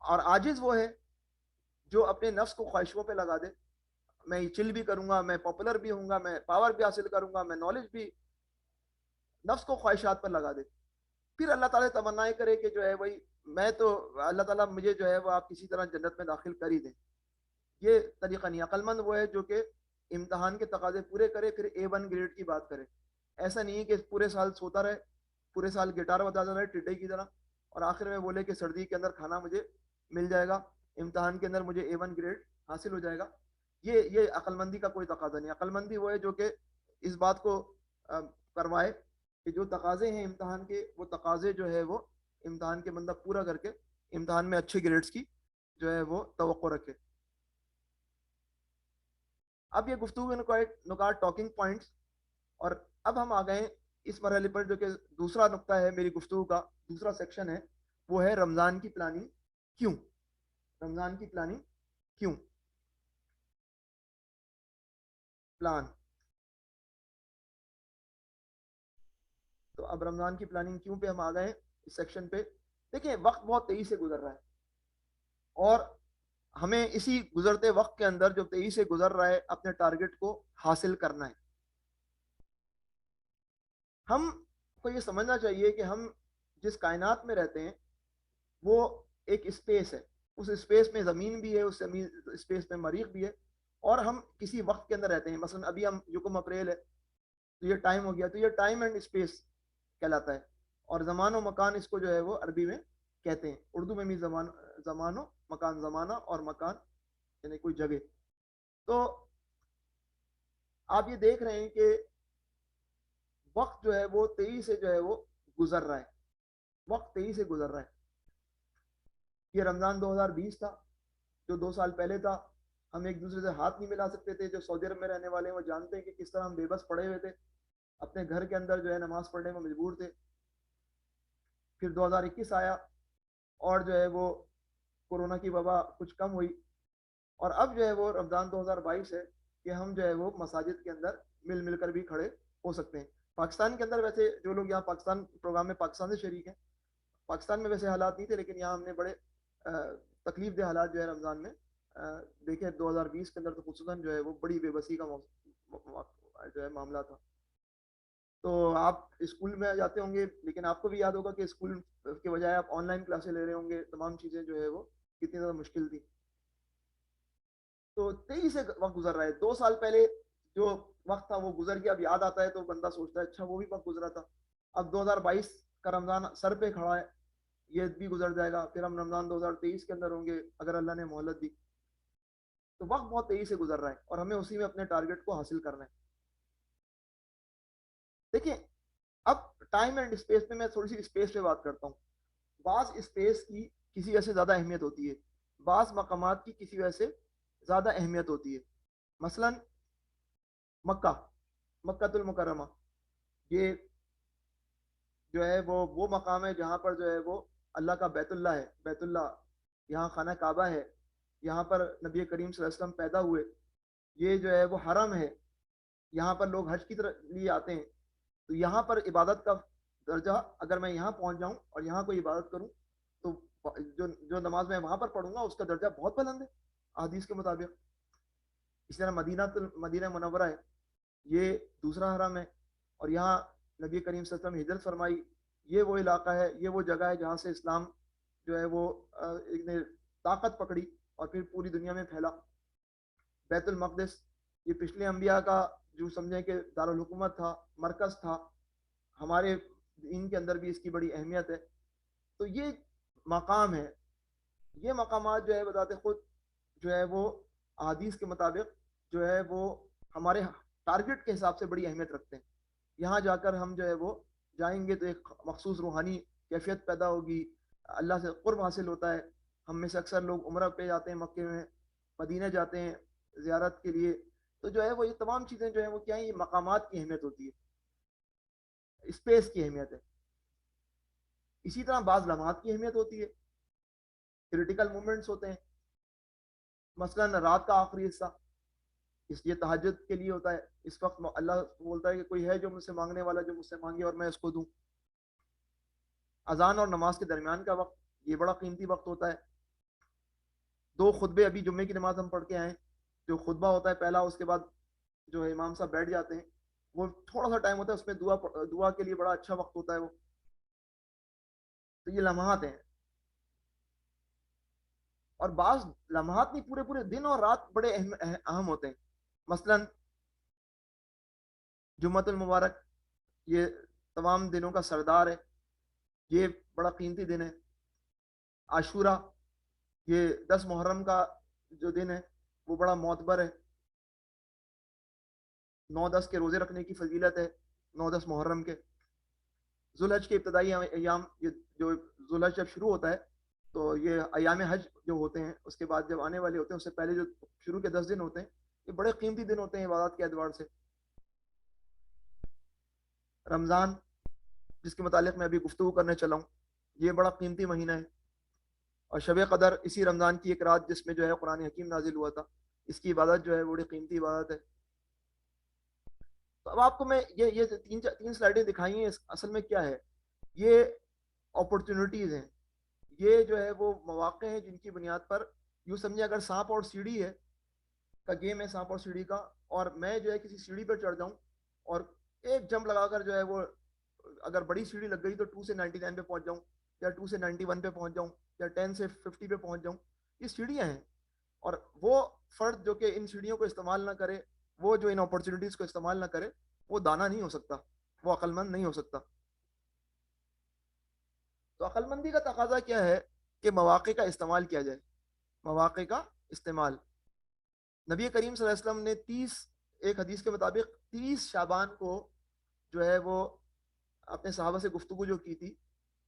اور عاجز وہ ہے جو اپنے نفس کو خواہشوں پہ لگا دے, میں چل بھی کروں گا, میں پاپولر بھی ہوں گا, میں پاور بھی حاصل کروں گا, میں نالج بھی, نفس کو خواہشات پر لگا دے. پھر اللہ تعالیٰ تمنا کرے کہ جو ہے وہی میں تو, اللہ تعالیٰ مجھے جو ہے وہ آپ کسی طرح جنت میں داخل کر ہی دیں. یہ طریقہ نہیں. عقل مند وہ ہے جو کہ امتحان کے تقاضے پورے کرے, پھر A1 گریڈ کی بات کرے. ایسا نہیں ہے کہ پورے سال سوتا رہے, پورے سال گٹار بجاتا رہے ٹڈے کی طرح, اور آخر میں بولے کہ سردی کے اندر کھانا مجھے مل جائے گا, امتحان کے اندر مجھے A1 گریڈ حاصل ہو جائے گا. یہ عقل مندی کا کوئی تقاضا نہیں. عقل مندی وہ ہے جو کہ اس بات کو کروائے کہ جو تقاضے ہیں امتحان کے, وہ تقاضے جو ہے وہ امتحان کے بندہ پورا کر کے امتحان میں اچھے گریڈز کی جو ہے وہ توقع رکھے. اب یہ گفتگو نکات ٹاکنگ پوائنٹس, اور اب ہم آ گئے اس مرحلے پر جو کہ دوسرا نقطہ ہے میری گفتگو کا, دوسرا سیکشن ہے, وہ ہے رمضان کی پلاننگ کیوں. رمضان کی پلاننگ کیوں, پلان. تو اب رمضان کی پلاننگ کیوں پہ ہم آ گئے اس سیکشن پہ. دیکھیں وقت بہت تیزی سے گزر رہا ہے, اور ہمیں اسی گزرتے وقت کے اندر جو تیزی سے گزر رہا ہے اپنے ٹارگٹ کو حاصل کرنا ہے. ہم کو یہ سمجھنا چاہیے کہ ہم جس کائنات میں رہتے ہیں وہ ایک اسپیس ہے, اس اسپیس میں زمین بھی ہے, اس اسپیس میں مریخ بھی ہے, اور ہم کسی وقت کے اندر رہتے ہیں. مثلا ابھی ہم یکم اپریل ہے تو یہ ٹائم ہو گیا, تو یہ ٹائم اینڈ اسپیس کہلاتا ہے. اور زمان و مکان اس کو جو ہے وہ عربی میں کہتے ہیں, اردو میں بھی زمان و مکان, زمانہ اور مکان یعنی کوئی جگہ. تو آپ یہ دیکھ رہے ہیں کہ وقت جو ہے وہ تیزی سے جو ہے وہ گزر رہا ہے، وقت تیزی سے گزر رہا ہے. یہ رمضان 2020 تھا جو 2 سال پہلے تھا. ہم ایک دوسرے سے ہاتھ نہیں ملا سکتے تھے. جو سعودی عرب میں رہنے والے ہیں وہ جانتے ہیں کہ کس طرح ہم بے بس پڑے ہوئے تھے، اپنے گھر کے اندر جو ہے نماز پڑھنے میں مجبور تھے. پھر 2021 آیا اور جو ہے وہ کورونا کی وبا کچھ کم ہوئی، اور اب جو ہے وہ رمضان 2022 ہے کہ ہم جو ہے وہ مساجد کے اندر مل مل کر بھی کھڑے ہو سکتے ہیں. پاکستان کے اندر ویسے جو لوگ یہاں پاکستان پروگرام میں پاکستان سے شریک ہیں، پاکستان میں ویسے حالات نہیں تھے، لیکن یہاں ہم نے بڑے تکلیف دہ حالات جو ہے رمضان میں دیکھے. 2020 کے اندر تو خصوصاً جو ہے وہ بڑی بے بسی کا جو ہے معاملہ تھا. تو آپ اسکول میں جاتے ہوں گے، لیکن آپ کو بھی یاد ہوگا کہ اسکول کے بجائے آپ آن لائن کلاسیں لے رہے ہوں گے. تمام چیزیں جو ہے وہ کتنی زیادہ مشکل تھی. تو تیزی سے وقت گزر رہا ہے. 2 سال پہلے جو وقت تھا وہ گزر گیا. اب یاد آتا ہے تو بندہ سوچتا ہے اچھا وہ بھی وقت گزرا تھا. اب 2022 کا رمضان سر پہ کھڑا ہے، یہ بھی گزر جائے گا. پھر ہم رمضان 2023 کے اندر ہوں گے اگر اللہ نے مہلت دی. تو وقت بہت تیزی سے گزر رہا ہے اور ہمیں اسی میں اپنے ٹارگٹ کو حاصل کرنا ہے. دیکھیں اب ٹائم اینڈ اسپیس پہ میں تھوڑی سی اسپیس پہ بات کرتا ہوں. بعض اسپیس کی کسی وجہ سے زیادہ اہمیت ہوتی ہے، بعض مقامات کی کسی وجہ سے زیادہ اہمیت ہوتی ہے. مثلا مکہ المکرمہ، یہ جو ہے وہ مقام ہے جہاں پر جو ہے وہ اللہ کا بیت اللہ ہے. بیت اللہ یہاں خانہ کعبہ ہے، یہاں پر نبی کریم صلی اللہ علیہ وسلم پیدا ہوئے. یہ جو ہے وہ حرم ہے، یہاں پر لوگ حج کی طرف لیے آتے ہیں. تو یہاں پر عبادت کا درجہ، اگر میں یہاں پہنچ جاؤں اور یہاں کوئی عبادت کروں تو جو نماز میں وہاں پر پڑھوں گا اس کا درجہ بہت بلند ہے احادیث کے مطابق. اس طرح مدینہ منورہ ہے، یہ دوسرا حرم ہے، اور یہاں نبی کریم صلی اللہ علیہ وسلم ہجرت فرمائی. یہ وہ علاقہ ہے، یہ وہ جگہ ہے جہاں سے اسلام جو ہے وہ ایک طاقت پکڑی اور پھر پوری دنیا میں پھیلا. بیت المقدس، یہ پچھلے انبیاء کا جو سمجھیں کہ دارالحکومت تھا، مرکز تھا. ہمارے دین کے اندر بھی اس کی بڑی اہمیت ہے. تو یہ مقام ہے، یہ مقامات جو ہے بذات خود جو ہے وہ احادیث کے مطابق جو ہے وہ ہمارے ٹارگٹ کے حساب سے بڑی اہمیت رکھتے ہیں. یہاں جا کر ہم جو ہے وہ جائیں گے تو ایک مخصوص روحانی کیفیت پیدا ہوگی، اللہ سے قرب حاصل ہوتا ہے. ہم میں سے اکثر لوگ عمرہ پہ جاتے ہیں، مکے میں، مدینہ جاتے ہیں زیارت کے لیے. تو جو ہے وہ یہ تمام چیزیں جو ہیں وہ کیا ہیں، یہ مقامات کی اہمیت ہوتی ہے، اسپیس کی اہمیت ہے. اسی طرح بعض لمحات کی اہمیت ہوتی ہے، کریٹیکل مومنٹس ہوتے ہیں. مثلا رات کا آخری حصہ، اس لیے تہجد کے لیے ہوتا ہے. اس وقت اللہ بولتا ہے کہ کوئی ہے جو مجھ سے مانگنے والا، جو مجھ سے مانگے اور میں اس کو دوں. اذان اور نماز کے درمیان کا وقت، یہ بڑا قیمتی وقت ہوتا ہے. 2 خطبے، ابھی جمعے کی نماز ہم پڑھ کے آئے، جو خطبہ ہوتا ہے پہلا، اس کے بعد جو ہے امام صاحب بیٹھ جاتے ہیں، وہ تھوڑا سا ٹائم ہوتا ہے، اس میں دعا کے لیے بڑا اچھا وقت ہوتا ہے وہ. تو یہ لمحات ہیں. اور بعض لمحات نہیں، پورے پورے دن اور رات بڑے اہم ہوتے ہیں. مثلا جمعۃ المبارک، یہ تمام دنوں کا سردار ہے، یہ بڑا قیمتی دن ہے. عاشورہ، یہ 10 محرم کا جو دن ہے وہ بڑا معتبر ہے. 9-10 کے روزے رکھنے کی فضیلت ہے 9-10 محرم کے. ذوالحج کے ابتدائی ایام، یہ جو ذوالحج جب شروع ہوتا ہے تو یہ ایام حج جو ہوتے ہیں اس کے بعد جب آنے والے ہوتے ہیں، اس سے پہلے جو شروع کے 10 دن ہوتے ہیں یہ بڑے قیمتی دن ہوتے ہیں عبادات کے اعتبار سے. رمضان، جس کے متعلق میں ابھی گفتگو کرنے چلا ہوں، یہ بڑا قیمتی مہینہ ہے. اور شب قدر اسی رمضان کی ایک رات جس میں جو ہے قرآن حکیم نازل ہوا تھا، اس کی عبادت جو ہے بڑی قیمتی عبادت ہے. تو اب آپ کو میں یہ 3 سلائڈیں دکھائی ہیں، اصل میں کیا ہے، یہ اپرچونٹیز ہیں، یہ جو ہے وہ مواقع ہیں جن کی بنیاد پر یوں سمجھے اگر سانپ اور سیڑھی ہے کا گیم ہے، سانپ اور سیڑھی کا، اور میں جو ہے کسی سیڑھی پر چڑھ جاؤں اور ایک جمپ لگا کر جو ہے وہ اگر بڑی سیڑھی لگ گئی تو 2 سے 99 پہ پہنچ جاؤں، یا 2 سے 91 پہ پہنچ جاؤں، یا 10 سے 50 پہ پہنچ جاؤں. یہ سیڑھیاں ہیں، اور وہ فرد جو کہ ان سیڑھیوں کو استعمال نہ کرے، وہ جو ان اپرچونٹیز کو استعمال نہ کرے، وہ دانا نہیں ہو سکتا، وہ عقل مند نہیں ہو سکتا. تو عقل مندی کا تقاضا کیا ہے کہ مواقع کا استعمال کیا جائے. مواقع کا استعمال، نبی کریم صلی اللہ علیہ وسلم نے ایک حدیث کے مطابق 30 شعبان کو جو ہے وہ اپنے صحابہ سے گفتگو جو کی تھی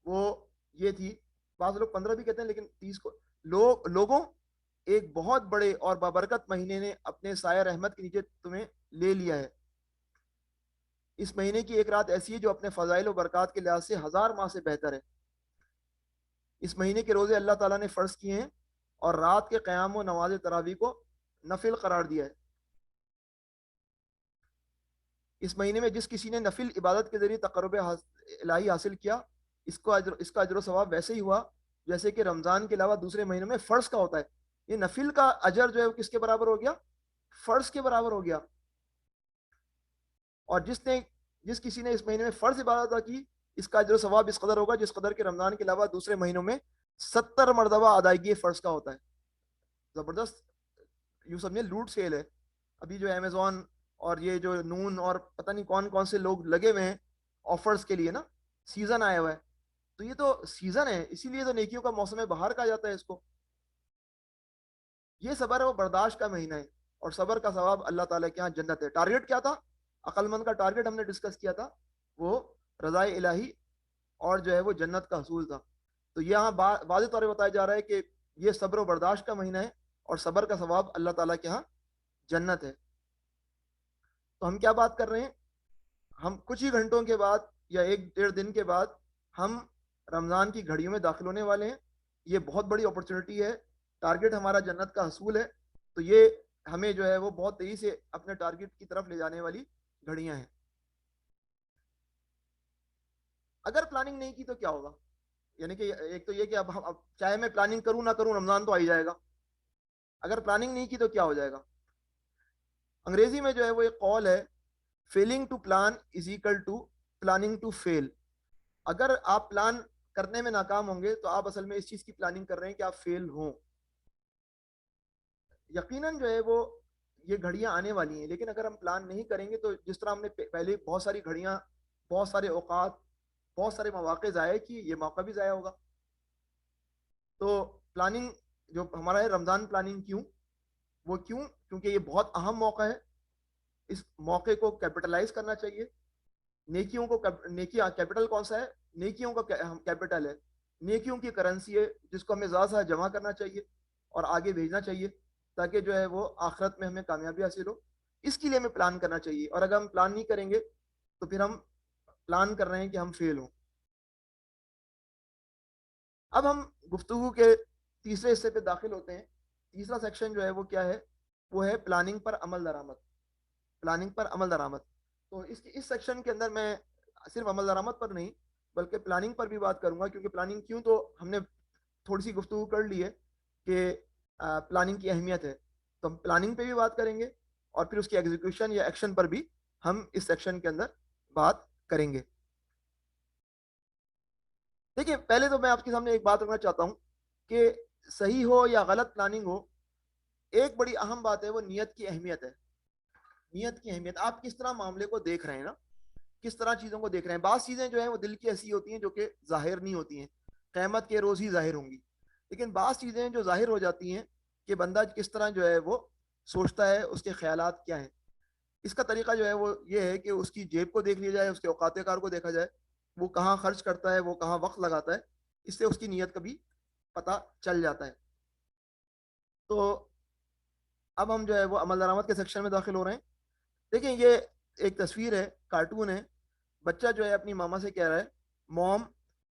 وہ یہ تھی، بعض لوگ 15 بھی کہتے ہیں لیکن 30 کو، لوگوں ایک بہت بڑے اور بابرکت مہینے نے اپنے سایہ رحمت کے نیچے تمہیں لے لیا ہے. اس مہینے کی ایک رات ایسی ہے جو اپنے فضائل و برکات کے لحاظ سے 1000 ماہ سے بہتر ہے. اس مہینے کے روزے اللہ تعالیٰ نے فرض کیے ہیں اور رات کے قیام و نماز تراویح کو نفل قرار دیا ہے. اس مہینے میں جس کسی نے نفل عبادت کے ذریعے تقرب الہی حاصل کیا، اس کا اجر و ثواب ویسے ہی ہوا جیسے کہ رمضان کے علاوہ دوسرے مہینوں میں فرض کا ہوتا ہے. یہ نفل کا اجر جو ہے وہ کس کے برابر ہو گیا؟ فرض کے برابر ہو گیا. اور جس کسی نے اس مہینے میں فرض عبادت ادا کی، اس کا اجر و ثواب اس قدر ہوگا جس قدر کے رمضان کے علاوہ دوسرے مہینوں میں 70 مرتبہ ادائیگی فرض کا ہوتا ہے. زبردست، یوں سمجھے لوٹ سیل ہے. ابھی جو امیزون اور یہ جو نون اور پتہ نہیں کون کون سے لوگ لگے ہوئے ہیں آفرز کے لیے نا، سیزن آیا ہوا ہے. تو یہ تو سیزن ہے، اسی لیے تو نیکیوں کا موسم بہار کہا جاتا ہے اس کو. یہ صبر و برداشت کا مہینہ ہے اور صبر کا ثواب اللہ تعالیٰ کے ہاں جنت ہے. ٹارگیٹ کیا تھا؟ عقل مند کا ٹارگیٹ ہم نے ڈسکس کیا تھا، وہ رضائے الہی اور جو ہے وہ جنت کا حصول تھا. تو یہاں واضح طور پہ بتایا جا رہا ہے کہ یہ صبر و برداشت کا مہینہ ہے اور صبر کا ثواب اللہ تعالیٰ کے ہاں جنت ہے. تو ہم کیا بات کر رہے ہیں؟ ہم کچھ ہی گھنٹوں کے بعد یا 1-1.5 دن کے بعد ہم رمضان کی گھڑیوں میں داخل ہونے والے ہیں. یہ بہت بڑی اپرچونٹی ہے، ٹارگیٹ ہمارا جنت کا حصول ہے. تو یہ ہمیں جو ہے وہ بہت تیزی سے اپنے ٹارگیٹ کی طرف لے جانے والی گھڑیاں ہیں. اگر پلاننگ نہیں کی تو کیا ہوگا؟ یعنی کہ ایک تو یہ کہ اب چاہے میں پلاننگ کروں نہ کروں رمضان تو آ ہی جائے گا. اگر پلاننگ نہیں کی تو کیا ہو جائے گا؟ انگریزی میں جو ہے وہ ایک قول ہے، failing to plan is equal to planning to fail. اگر آپ پلان کرنے میں ناکام ہوں گے تو آپ اصل میں اس چیز کی پلاننگ کر رہے ہیں کہ آپ فیل ہوں. یقیناً جو ہے وہ یہ گھڑیاں آنے والی ہیں، لیکن اگر ہم پلان نہیں کریں گے تو جس طرح ہم نے پہلے بہت ساری گھڑیاں، بہت سارے اوقات، بہت سارے مواقع ضائع کی، یہ موقع بھی ضائع ہوگا. تو پلاننگ جو ہمارا ہے رمضان پلاننگ کیوں؟ کیونکہ یہ بہت اہم موقع ہے. اس موقع کو کیپٹلائز کرنا چاہیے. نیکیوں کو کیپٹل کون سا ہے؟ نیکیوں کا کیپٹل ہے، نیکیوں کی کرنسی ہے جس کو ہمیں زیادہ سے زیادہ جمع کرنا چاہیے اور آگے بھیجنا چاہیے تاکہ جو ہے وہ آخرت میں ہمیں کامیابی حاصل ہو. اس کے لیے ہمیں پلان کرنا چاہیے. اور اگر ہم پلان نہیں کریں گے تو پھر ہم پلان کر رہے ہیں کہ ہم فیل ہوں. اب ہم گفتگو کے تیسرے حصے پہ داخل ہوتے ہیں. تیسرا سیکشن جو ہے وہ کیا ہے؟ وہ ہے پلاننگ پر عمل درآمد. پلاننگ پر عمل درآمد. تو اس سیکشن کے اندر میں صرف عمل درآمد پر نہیں بلکہ پلاننگ پر بھی بات کروں گا، کیونکہ پلاننگ کیوں تو ہم نے تھوڑی سی گفتگو کر لی ہے کہ پلاننگ کی اہمیت ہے. تو ہم پلاننگ پہ بھی بات کریں گے اور پھر اس کی ایگزیکیوشن یا ایکشن پر بھی ہم اس سیکشن کے اندر بات کریں گے. دیکھیں، پہلے تو میں آپ کے سامنے ایک بات رکھنا چاہتا ہوں کہ صحیح ہو یا غلط پلاننگ ہو، ایک بڑی اہم بات ہے وہ نیت کی اہمیت ہے. نیت کی اہمیت، آپ کس طرح معاملے کو دیکھ رہے ہیں نا، کس طرح چیزوں کو دیکھ رہے ہیں. بعض چیزیں جو ہیں وہ دل کی ایسی ہوتی ہیں جو کہ ظاہر نہیں ہوتی ہیں، قیامت کے روز ہی ظاہر ہوں گی. لیکن بعض چیزیں جو ظاہر ہو جاتی ہیں کہ بندہ کس طرح جو ہے وہ سوچتا ہے، اس کے خیالات کیا ہیں. اس کا طریقہ جو ہے وہ یہ ہے کہ اس کی جیب کو دیکھ لیا جائے، اس کے اوقات کار کو دیکھا جائے، وہ کہاں خرچ کرتا ہے، وہ کہاں وقت لگاتا ہے. اس سے اس کی نیت کا بھی پتہ چل جاتا ہے. تو اب ہم جو ہے وہ عمل درآمد کے سیکشن میں داخل ہو رہے ہیں. دیکھیں، یہ ایک تصویر ہے، کارٹون ہے. بچہ جو ہے اپنی ماما سے کہہ رہا ہے، mom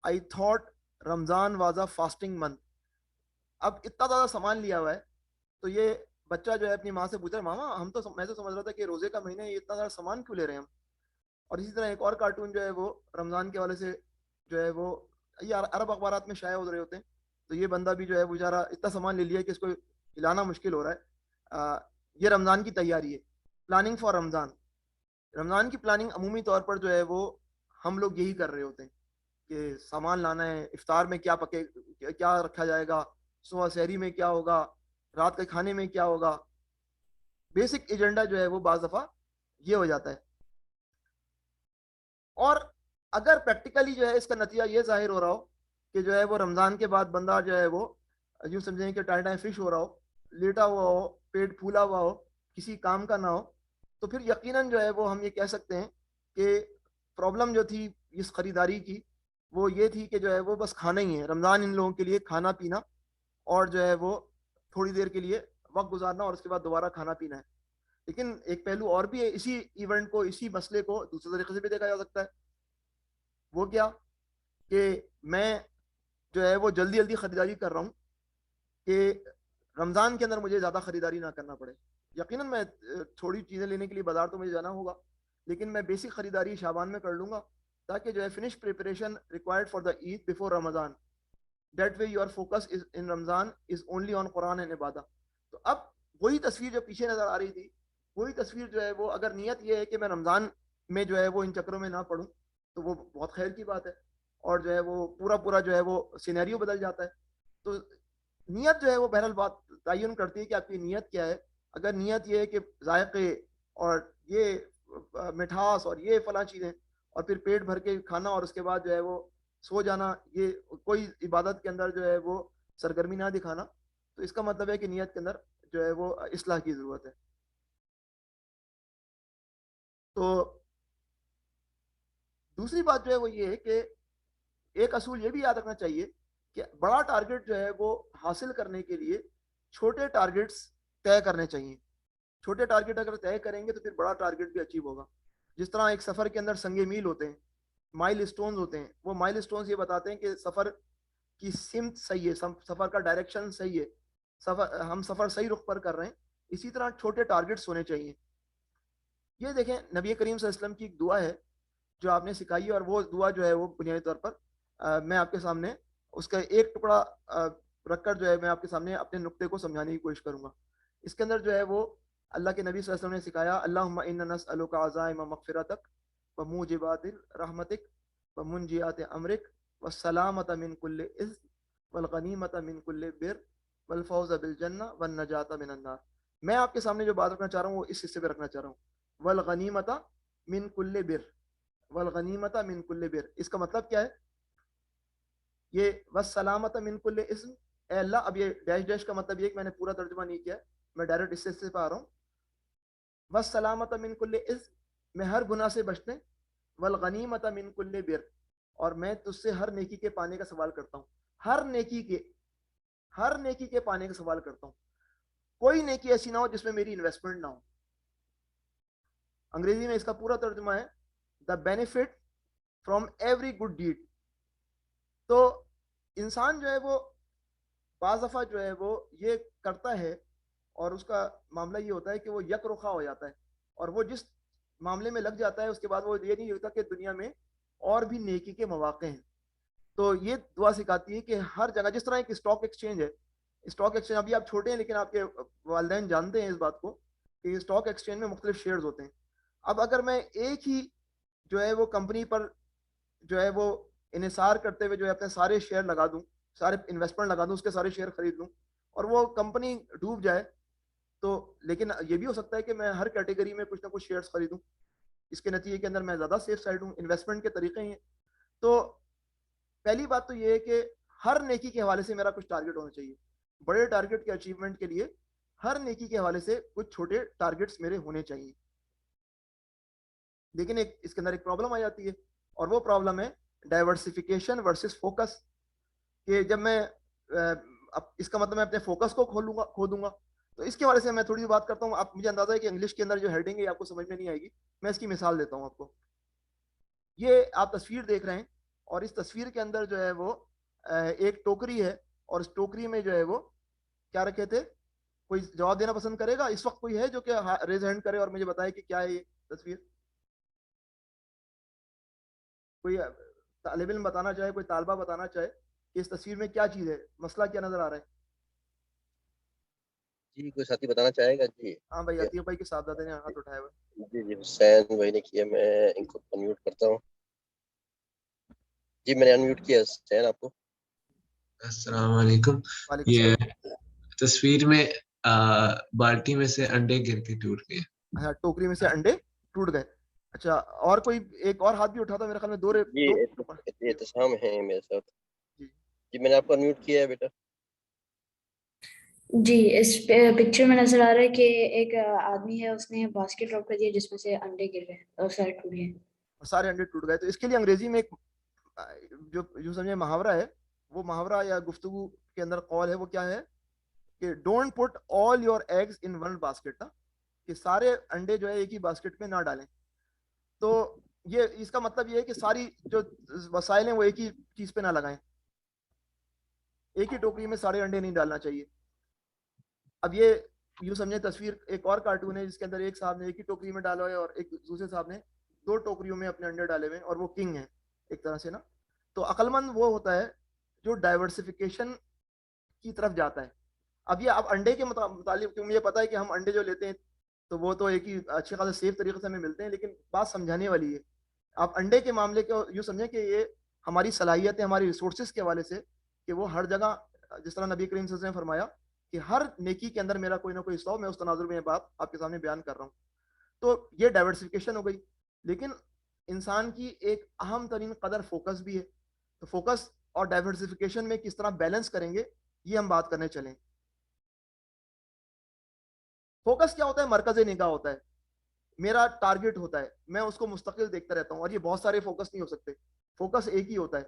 I thought Ramzan was a fasting month. اب اتنا زیادہ سامان لیا ہوا ہے تو یہ بچہ جو ہے اپنی ماں سے پوچھ رہا ہے، ماما میں تو سمجھ رہا تھا کہ روزے کا مہینہ ہے، اتنا زیادہ سامان کیوں لے رہے ہیں ہم. اور اسی طرح ایک اور کارٹون جو ہے وہ رمضان کے والے سے جو ہے وہ یہ عرب اخبارات میں شائع ہو رہے ہوتے ہیں. تو یہ بندہ بھی جو ہے بیچارہ اتنا سامان لے لیا کہ اس کو ہلانا مشکل ہو رہا ہے. یہ رمضان کی تیاری ہے، پلاننگ فار رمضان. رمضان کی پلاننگ عمومی طور پر جو ہے وہ ہم لوگ یہی کر رہے ہوتے ہیں کہ سامان لانا ہے، افطار میں کیا پکے، کیا رکھا جائے گا، صبح سحری میں کیا ہوگا، رات کے کھانے میں کیا ہوگا. بیسک ایجنڈا جو ہے وہ بعض دفعہ یہ ہو جاتا ہے. اور اگر پریکٹیکلی جو ہے اس کا نتیجہ یہ ظاہر ہو رہا ہو کہ جو ہے وہ رمضان کے بعد بندہ جو ہے وہ یوں سمجھیں کہ ٹائم فش ہو رہا ہو، لیٹا ہوا ہو، پیٹ پھولا ہوا ہو، کسی کام کا نہ ہو، تو پھر یقیناً جو ہے وہ ہم یہ کہہ سکتے ہیں کہ پرابلم جو تھی اس خریداری کی وہ یہ تھی کہ جو ہے وہ بس کھانا ہی ہے، رمضان ان لوگوں کے لیے کھانا پینا اور جو ہے وہ تھوڑی دیر کے لیے وقت گزارنا اور اس کے بعد دوبارہ کھانا پینا ہے. لیکن ایک پہلو اور بھی ہے، اسی ایونٹ کو، اسی مسئلے کو دوسرے طریقے سے بھی دیکھا جا سکتا ہے. وہ کیا کہ میں جو ہے وہ جلدی جلدی خریداری کر رہا ہوں کہ رمضان کے اندر مجھے زیادہ خریداری نہ کرنا پڑے. یقیناً میں تھوڑی چیزیں لینے کے لیے بازار تو مجھے جانا ہوگا، لیکن میں بیسک خریداری شعبان میں کر لوں گا تاکہ جو ہے finish preparation required for the Eid before Ramzan. That way your focus is in Ramzan is only on Quran and Ubadah. تو اب وہی تصویر جو پیچھے نظر آ رہی تھی، وہی تصویر جو ہے وہ اگر نیت یہ ہے کہ میں رمضان میں جو ہے وہ ان چکروں میں نہ پڑھوں تو وہ بہت خیر کی بات ہے، اور جو ہے وہ پورا جو ہے وہ سینیریو بدل جاتا ہے. تو نیت جو ہے وہ بہرحال بات تعین کرتی ہے کہ آپ کی نیت کیا ہے. اگر نیت یہ ہے کہ ذائقے اور یہ مٹھاس اور یہ فلاں چیزیں اور پھر پیٹ بھر کے کھانا اور اس کے بعد جو ہے وہ سو جانا، یہ کوئی عبادت کے اندر جو ہے وہ سرگرمی نہ دکھانا، تو اس کا مطلب ہے کہ نیت کے اندر جو ہے وہ اصلاح کی ضرورت ہے. تو دوسری بات جو ہے وہ یہ ہے کہ ایک اصول یہ بھی یاد رکھنا چاہیے کہ بڑا ٹارگٹ جو ہے وہ حاصل کرنے کے لیے چھوٹے ٹارگٹس طے کرنے چاہیے. چھوٹے ٹارگٹ اگر طے کریں گے تو پھر بڑا ٹارگٹ بھی اچیو ہوگا. جس طرح ایک سفر کے اندر سنگ میل ہوتے ہیں، مائل اسٹونز ہوتے ہیں. وہ مائل اسٹونز یہ بتاتے ہیں کہ سفر کی سمت صحیح ہے، سفر کا ڈائریکشن صحیح ہے، ہم سفر صحیح رخ پر کر رہے ہیں. اسی طرح چھوٹے ٹارگٹس ہونے چاہیے. یہ دیکھیں نبی کریم صلی اللہ علیہ وسلم کی ایک دعا ہے جو آپ نے سکھائی ہے، اور وہ دعا جو ہے وہ بنیادی طور پر میں آپ کے سامنے اس کا ایک ٹکڑا رکھ کر جو ہے میں آپ کے سامنے اپنے نقطے کو سمجھانے کی کوشش کروں گا. اس کے اندر جو ہے وہ اللہ کے نبی صلی اللہ علیہ وسلم نے سکھایا، اللہم انا نسألک عزائم مغفرتک وموجبات رحمتک ومنجیات امرک والسلامۃ من کل اثم والغنیمۃ من کل بر والفوز بالجنہ والنجاۃ من النار. میں آپ کے سامنے جو بات رکھنا چاہ رہا ہوں وہ اس حصے پہ رکھنا چاہ رہا ہوں، والغنیمۃ من کل بر. والغنیمۃ من کل بر اس کا مطلب کیا ہے؟ یہ والسلامۃ من کل اثم، اے اللہ. اب یہ ڈیش ڈیش کا مطلب یہ کہ میں نے پورا ترجمہ نہیں کیا، میں ڈائریکٹ اس سے پہ آ رہا ہوں. والسلامۃ من کل اثم، میں ہر گناہ سے بچنے. والغنیمۃ من کل بر، اور میں تجھ سے ہر نیکی کے پانے کا سوال کرتا ہوں. ہر نیکی کے پانے کا سوال کرتا ہوں. کوئی نیکی ایسی نہ ہو جس میں میری انویسٹمنٹ نہ ہو. انگریزی میں اس کا پورا ترجمہ ہے the benefit from every good deed. تو انسان جو ہے وہ بعض دفعہ جو ہے وہ یہ کرتا ہے اور اس کا معاملہ یہ ہوتا ہے کہ وہ یک رخا ہو جاتا ہے، اور وہ جس معاملے میں لگ جاتا ہے اس کے بعد وہ یہ نہیں ہوتا کہ دنیا میں اور بھی نیکی کے مواقع ہیں. تو یہ دعا سکھاتی ہے کہ ہر جگہ، جس طرح ایک اسٹاک ایکسچینج ہے، اسٹاک ایکسچینج ابھی آپ چھوٹے ہیں لیکن آپ کے والدین جانتے ہیں اس بات کو کہ اسٹاک ایکسچینج میں مختلف شیئرز ہوتے ہیں. اب اگر میں ایک ہی جو ہے وہ کمپنی پر جو ہے وہ انحصار کرتے ہوئے جو ہے اپنے سارے شیئر لگا دوں، سارے انویسٹمنٹ لگا دوں، اس کے سارے شیئر خرید لوں اور وہ کمپنی ڈوب جائے، تو لیکن یہ بھی ہو سکتا ہے کہ میں ہر کیٹیگری میں کچھ نہ کچھ شیئرز خریدوں. اس کے نتیجے کے اندر میں زیادہ سیف سائڈ ہوں. انویسٹمنٹ کے طریقے ہیں. تو پہلی بات تو یہ ہے کہ ہر نیکی کے حوالے سے میرا کچھ ٹارگٹ ہونا چاہیے. بڑے ٹارگٹ کے اچیومنٹ کے لیے ہر نیکی کے حوالے سے کچھ چھوٹے ٹارگٹس میرے ہونے چاہیے. لیکن اس کے اندر ایک پرابلم آ جاتی ہے، اور وہ پرابلم ہے ڈائیورسفیکیشن ورسز فوکس. کہ جب میں اس کا مطلب میں اپنے فوکس کو کھو دوں گا. تو اس کے حوالے سے میں تھوڑی سی بات کرتا ہوں. آپ مجھے اندازہ ہے کہ انگلش کے اندر جو ہیڈنگ ہے آپ کو سمجھ میں نہیں آئے گی. میں اس کی مثال دیتا ہوں آپ کو. یہ آپ تصویر دیکھ رہے ہیں، اور اس تصویر کے اندر جو ہے وہ ایک ٹوکری ہے، اور اس ٹوکری میں جو ہے وہ کیا رکھے تھے؟ کوئی جواب دینا پسند کرے گا اس وقت؟ کوئی ہے جو کہ ریز ہینڈ کرے اور مجھے بتائے کہ کیا ہے یہ تصویر؟ کوئی طالب علم بتانا چاہے، کوئی طالبہ بتانا چاہے کہ اس تصویر میں کیا چیز ہے، مسئلہ کیا نظر آ رہا ہے؟ جی کوئی ساتھی بتانا چاہے گا؟ جی ہاں بھائی، عتیق بھائی کے صاحبزادے نے ہاتھ اٹھایا ہوا. جی حسین بھائی نے کیا، میں ان کو انمیوٹ کرتا ہوں. جی میں نے انمیوٹ کیا حسین آپ کو. السلام علیکم. یہ تصویر میں بالٹی میں سے انڈے گر کے ٹوٹ گئے. اچھا، ٹوکری میں سے انڈے ٹوٹ گئے. اچھا، اور کوئی ایک اور ہاتھ بھی اٹھا تھا میرے خیال میں. دو احتسام ہے میرے ساتھ. جی میں نے آپ کو انمیوٹ کیا ہے بیٹا. جی اس پکچر میں نظر آ رہا ہے کہ ایک آدمی ہے، اس نے باسکٹ ڈراپ کر دیا جس میں سے انڈے گر گئے اور سارے ٹوٹ گئے. اور سارے انڈے ٹوٹ گئے. تو اس کے لیے انگریزی میں ایک جو یوں سمجھے محاورہ ہے, وہ محاورہ یا گفتگو کے اندر قول ہے, وہ کیا ہے کہ don't put all your eggs in one basket, کہ سارے انڈے جو ہے ایک ہی باسکٹ میں نہ ڈالیں. تو یہ اس کا مطلب یہ ہے کہ ساری جو وسائل ہیں وہ ایک ہی چیز پہ نہ لگائیں, ایک ہی ٹوکری میں سارے انڈے نہیں ڈالنا چاہیے. اب یہ یوں سمجھے تصویر ایک اور کارٹون ہے جس کے اندر ایک صاحب نے ایک ہی ٹوکری میں ڈالا ہے اور ایک دوسرے صاحب نے 2 ٹوکریوں میں اپنے انڈے ڈالے ہوئے ہیں, اور وہ کنگ ہیں ایک طرح سے نا. تو عقل مند وہ ہوتا ہے جو ڈائیورسفیکیشن کی طرف جاتا ہے. اب یہ اب انڈے کے متعلق, کیونکہ مجھے پتا ہے کہ ہم انڈے جو لیتے ہیں تو وہ تو ایک ہی اچھے خاصے سیف طریقے سے ہمیں ملتے ہیں, لیکن بات سمجھانے والی ہے. آپ انڈے کے معاملے کو یوں سمجھیں کہ یہ ہماری صلاحیت ہے, ہماری ریسورسز کے حوالے سے, کہ وہ ہر جگہ, جس طرح نبی کریم صلی اللہ علیہ وسلم نے فرمایا کہ ہر نیکی کے اندر میرا کوئی نہ کوئی حصہ ہو, میں اس تناظر میں یہ بات آپ کے سامنے بیان کر رہا ہوں. تو یہ ڈائیورسفیکیشن ہو گئی. لیکن انسان کی ایک اہم ترین قدر فوکس بھی ہے. تو فوکس اور ڈائیورسفیکیشن میں کس طرح بیلنس کریں گے, یہ ہم بات کرنے چلیں. فوکس کیا ہوتا ہے؟ مرکز نگاہ ہوتا ہے, میرا ٹارگٹ ہوتا ہے, میں اس کو مستقل دیکھتا رہتا ہوں, اور یہ بہت سارے فوکس نہیں ہو سکتے, فوکس ایک ہی ہوتا ہے.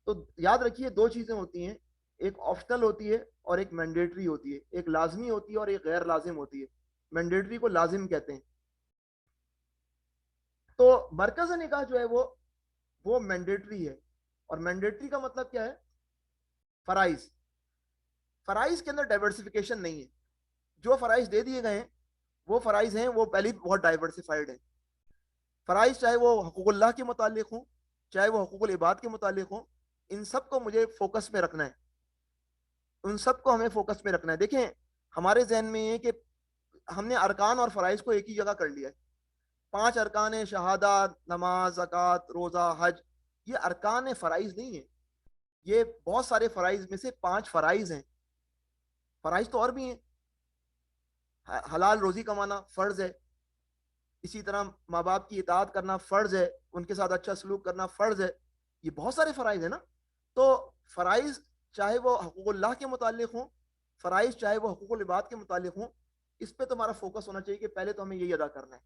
تو یاد رکھیے 2 چیزیں ہوتی ہیں, ایک آپشنل ہوتی ہے اور ایک مینڈیٹری ہوتی ہے, ایک لازمی ہوتی ہے اور ایک غیر لازم ہوتی ہے. مینڈیٹری کو لازم کہتے ہیں. تو مرکز نگاہ جو ہے وہ مینڈیٹری ہے, اور مینڈیٹری کا مطلب کیا ہے؟ فرائض. فرائض کے اندر ڈائیورسفیکیشن نہیں ہے. جو فرائض دے دیے گئے ہیں وہ فرائض ہیں, وہ پہلی بہت ڈائیورسفائڈ ہیں. فرائض چاہے وہ حقوق اللہ کے متعلق ہوں, چاہے وہ حقوق العباد کے متعلق ہوں, ان سب کو مجھے فوکس میں رکھنا ہے, ان سب کو ہمیں فوکس میں رکھنا ہے. دیکھیں ہمارے ذہن میں یہ کہ ہم نے ارکان اور فرائض کو ایک ہی جگہ کر لیا ہے. 5 ارکان ہیں, شہادت, نماز, زکوٰۃ, روزہ, حج. یہ ارکان فرائض نہیں ہیں, یہ بہت سارے فرائض میں سے 5 فرائض ہیں. فرائض تو اور بھی ہیں, حلال روزی کمانا فرض ہے, اسی طرح ماں باپ کی اطاعت کرنا فرض ہے, ان کے ساتھ اچھا سلوک کرنا فرض ہے. یہ بہت سارے فرائض ہیں نا. تو فرائض چاہے وہ حقوق اللہ کے متعلق ہوں, فرائض چاہے وہ حقوق العباد کے متعلق ہوں, اس پہ تو ہمارا فوکس ہونا چاہیے کہ پہلے تو ہمیں یہی ادا کرنا ہے.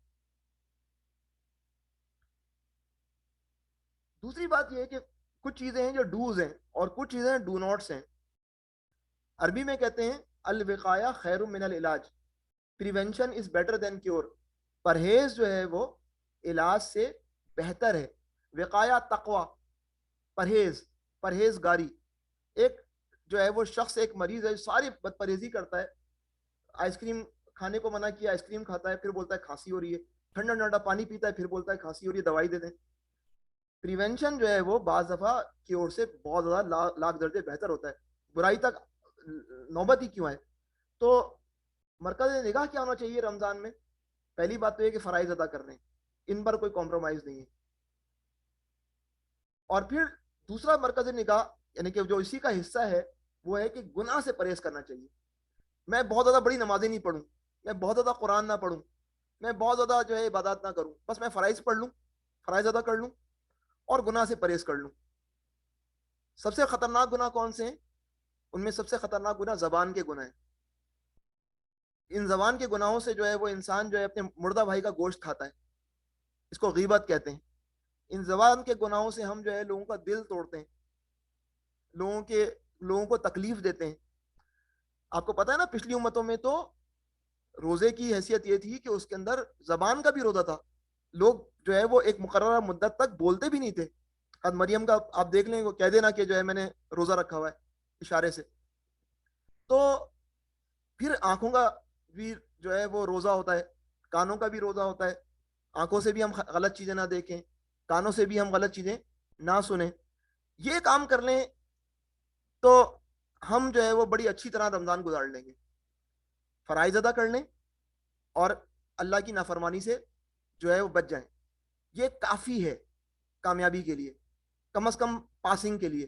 دوسری بات یہ ہے کہ کچھ چیزیں ہیں جو ڈوز ہیں اور کچھ چیزیں ڈو ناٹس ہیں. عربی میں کہتے ہیں الوقایہ خیر من العلاج, prevention is better than cure. پرہیز جو ہے وہ علاج سے بہتر ہے. وقایہ تقوی, پرہیز, پرہیزگاری. ایک جو ہے وہ شخص, ایک مریض ہے, ساری بد پرہیزی کرتا ہے, آئس کریم کھانے کو منع کیا, آئس کریم کھاتا ہے, پھر بولتا ہے کھانسی ہو رہی ہے, ٹھنڈا ٹھنڈا پانی پیتا ہے, پھر بولتا ہے کھانسی ہو رہی ہے, دوائی دے دیں. پریونشن جو ہے وہ بعض دفعہ کیور سے بہت زیادہ لاکھ درجے بہتر ہوتا ہے. برائی تک نوبت ہی کیوں ہے؟ تو مرکز نگاہ کیا ہونا چاہیے رمضان میں؟ پہلی بات تو یہ کہ فرائض ادا کرنے, ان پر کوئی کمپرومائز نہیں ہے. اور پھر دوسرا مرکز نگاہ یعنی کہ جو اسی کا حصہ ہے وہ ہے کہ گناہ سے پرہیز کرنا چاہیے. میں بہت زیادہ بڑی نمازیں نہیں پڑھوں, میں بہت زیادہ قرآن نہ پڑھوں, میں بہت زیادہ جو ہے عبادات نہ کروں, بس میں فرائض پڑھ لوں, فرائض ادا کر لوں اور گناہ سے پرہیز کر لوں. سب سے خطرناک گناہ کون سے ہیں؟ ان میں سب سے خطرناک گناہ زبان کے گناہ ہیں. ان زبان کے گناہوں سے جو ہے وہ انسان جو ہے اپنے مردہ بھائی کا گوشت کھاتا ہے, اس کو غیبت کہتے ہیں. ان زبان کے گناہوں سے ہم جو ہے لوگوں کا دل توڑتے ہیں, لوگوں کو تکلیف دیتے ہیں. آپ کو پتا ہے نا پچھلی امتوں میں تو روزے کی حیثیت یہ تھی کہ اس کے اندر زبان کا بھی روزہ تھا. لوگ جو ہے وہ ایک مقررہ مدت تک بولتے بھی نہیں تھے. حضرت مریم کا آپ دیکھ لیں, وہ کہہ دینا کہ جو ہے میں نے روزہ رکھا ہوا ہے اشارے سے. تو پھر آنکھوں کا بھی جو ہے وہ روزہ ہوتا ہے, کانوں کا بھی روزہ ہوتا ہے. آنکھوں سے بھی ہم غلط چیزیں نہ دیکھیں, کانوں سے بھی ہم غلط چیزیں نہ سنیں. یہ کام کر لیں تو ہم جو ہے وہ بڑی اچھی طرح رمضان گزار لیں گے. فرائض ادا کر لیں اور اللہ کی نافرمانی سے جو ہے وہ بچ جائیں. یہ کافی ہے کامیابی کے لیے, کم از کم پاسنگ کے لیے.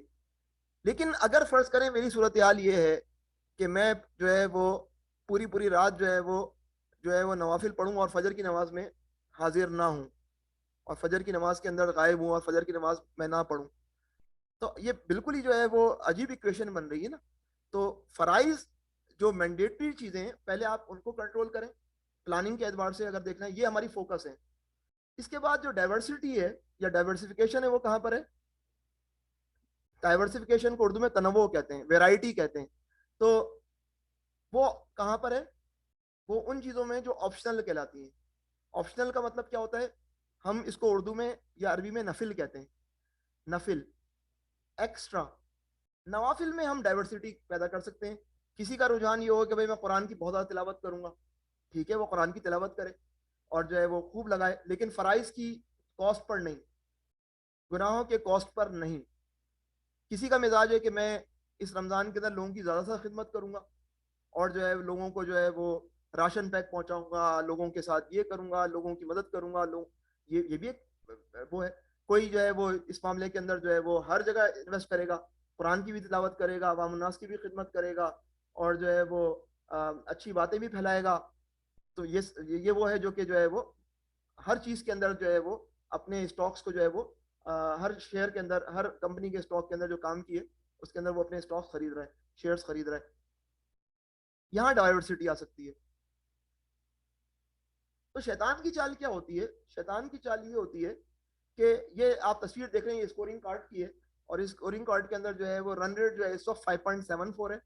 لیکن اگر فرض کریں میری صورتحال یہ ہے کہ میں جو ہے وہ پوری رات جو ہے وہ نوافل پڑھوں اور فجر کی نماز میں حاضر نہ ہوں, اور فجر کی نماز کے اندر غائب ہوں, اور فجر کی نماز میں نہ پڑھوں, تو یہ بالکل ہی جو ہے وہ عجیب ایکویشن بن رہی ہے نا. تو فرائض جو مینڈیٹری چیزیں ہیں پہلے آپ ان کو کنٹرول کریں. پلاننگ کے اعتبار سے اگر دیکھنا ہے یہ ہماری فوکس ہے. اس کے بعد جو ڈائیورسٹی ہے یا ڈائیورسفیکیشن ہے وہ کہاں پر ہے؟ ڈائیورسفیکیشن کو اردو میں تنوع کہتے ہیں، ویرائٹی کہتے ہیں. تو وہ کہاں پر ہے؟ وہ ان چیزوں میں جو آپشنل کہلاتی ہیں. آپشنل کا مطلب کیا ہوتا ہے؟ ہم اس کو اردو میں یا عربی میں نفل کہتے ہیں. نفل، ایکسٹرا. نوافل میں ہم ڈائیورسٹی پیدا کر سکتے ہیں. کسی کا رجحان یہ ہو کہ بھائی میں قرآن کی بہت زیادہ تلاوت کروں گا، ٹھیک ہے، وہ قرآن کی تلاوت کرے اور جو ہے وہ خوب لگائے، لیکن فرائض کی کاسٹ پر نہیں، گناہوں کے کاسٹ پر نہیں. کسی کا مزاج ہے کہ میں اس رمضان کے اندر لوگوں کی زیادہ سے خدمت کروں گا اور جو ہے لوگوں کو جو ہے وہ راشن پیک پہنچاؤں گا، لوگوں کے ساتھ یہ کروں گا، لوگوں کی مدد کروں گا. یہ بھی ایک وہ ہے. کوئی جو ہے وہ اس معاملے کے اندر جو ہے وہ ہر جگہ انویسٹ کرے گا، قرآن کی بھی تلاوت کرے گا، عوام الناس کی بھی خدمت کرے گا اور جو ہے وہ اچھی باتیں بھی پھیلائے گا. تو یہ وہ ہے جو کہ جو ہے وہ ہر چیز کے اندر جو ہے وہ اپنے اسٹاکس کو جو ہے وہ ہر شیئر کے اندر، ہر کمپنی کے اسٹاک کے اندر جو کام کیے اس کے اندر وہ اپنے اسٹاکس خرید رہا ہے، شیئرز خرید رہا ہے. یہاں ڈائیورسٹی آ سکتی ہے. تو شیطان کی چال کیا ہوتی ہے؟ شیطان کی چال یہ ہوتی ہے کہ یہ آپ تصویر دیکھ رہے ہیں، یہ اسکورنگ کارڈ کی ہے اور اس اسکورنگ کارڈ کے اندر جو ہے وہ رن ریٹ جو ہے اس وقت 5.74 ہے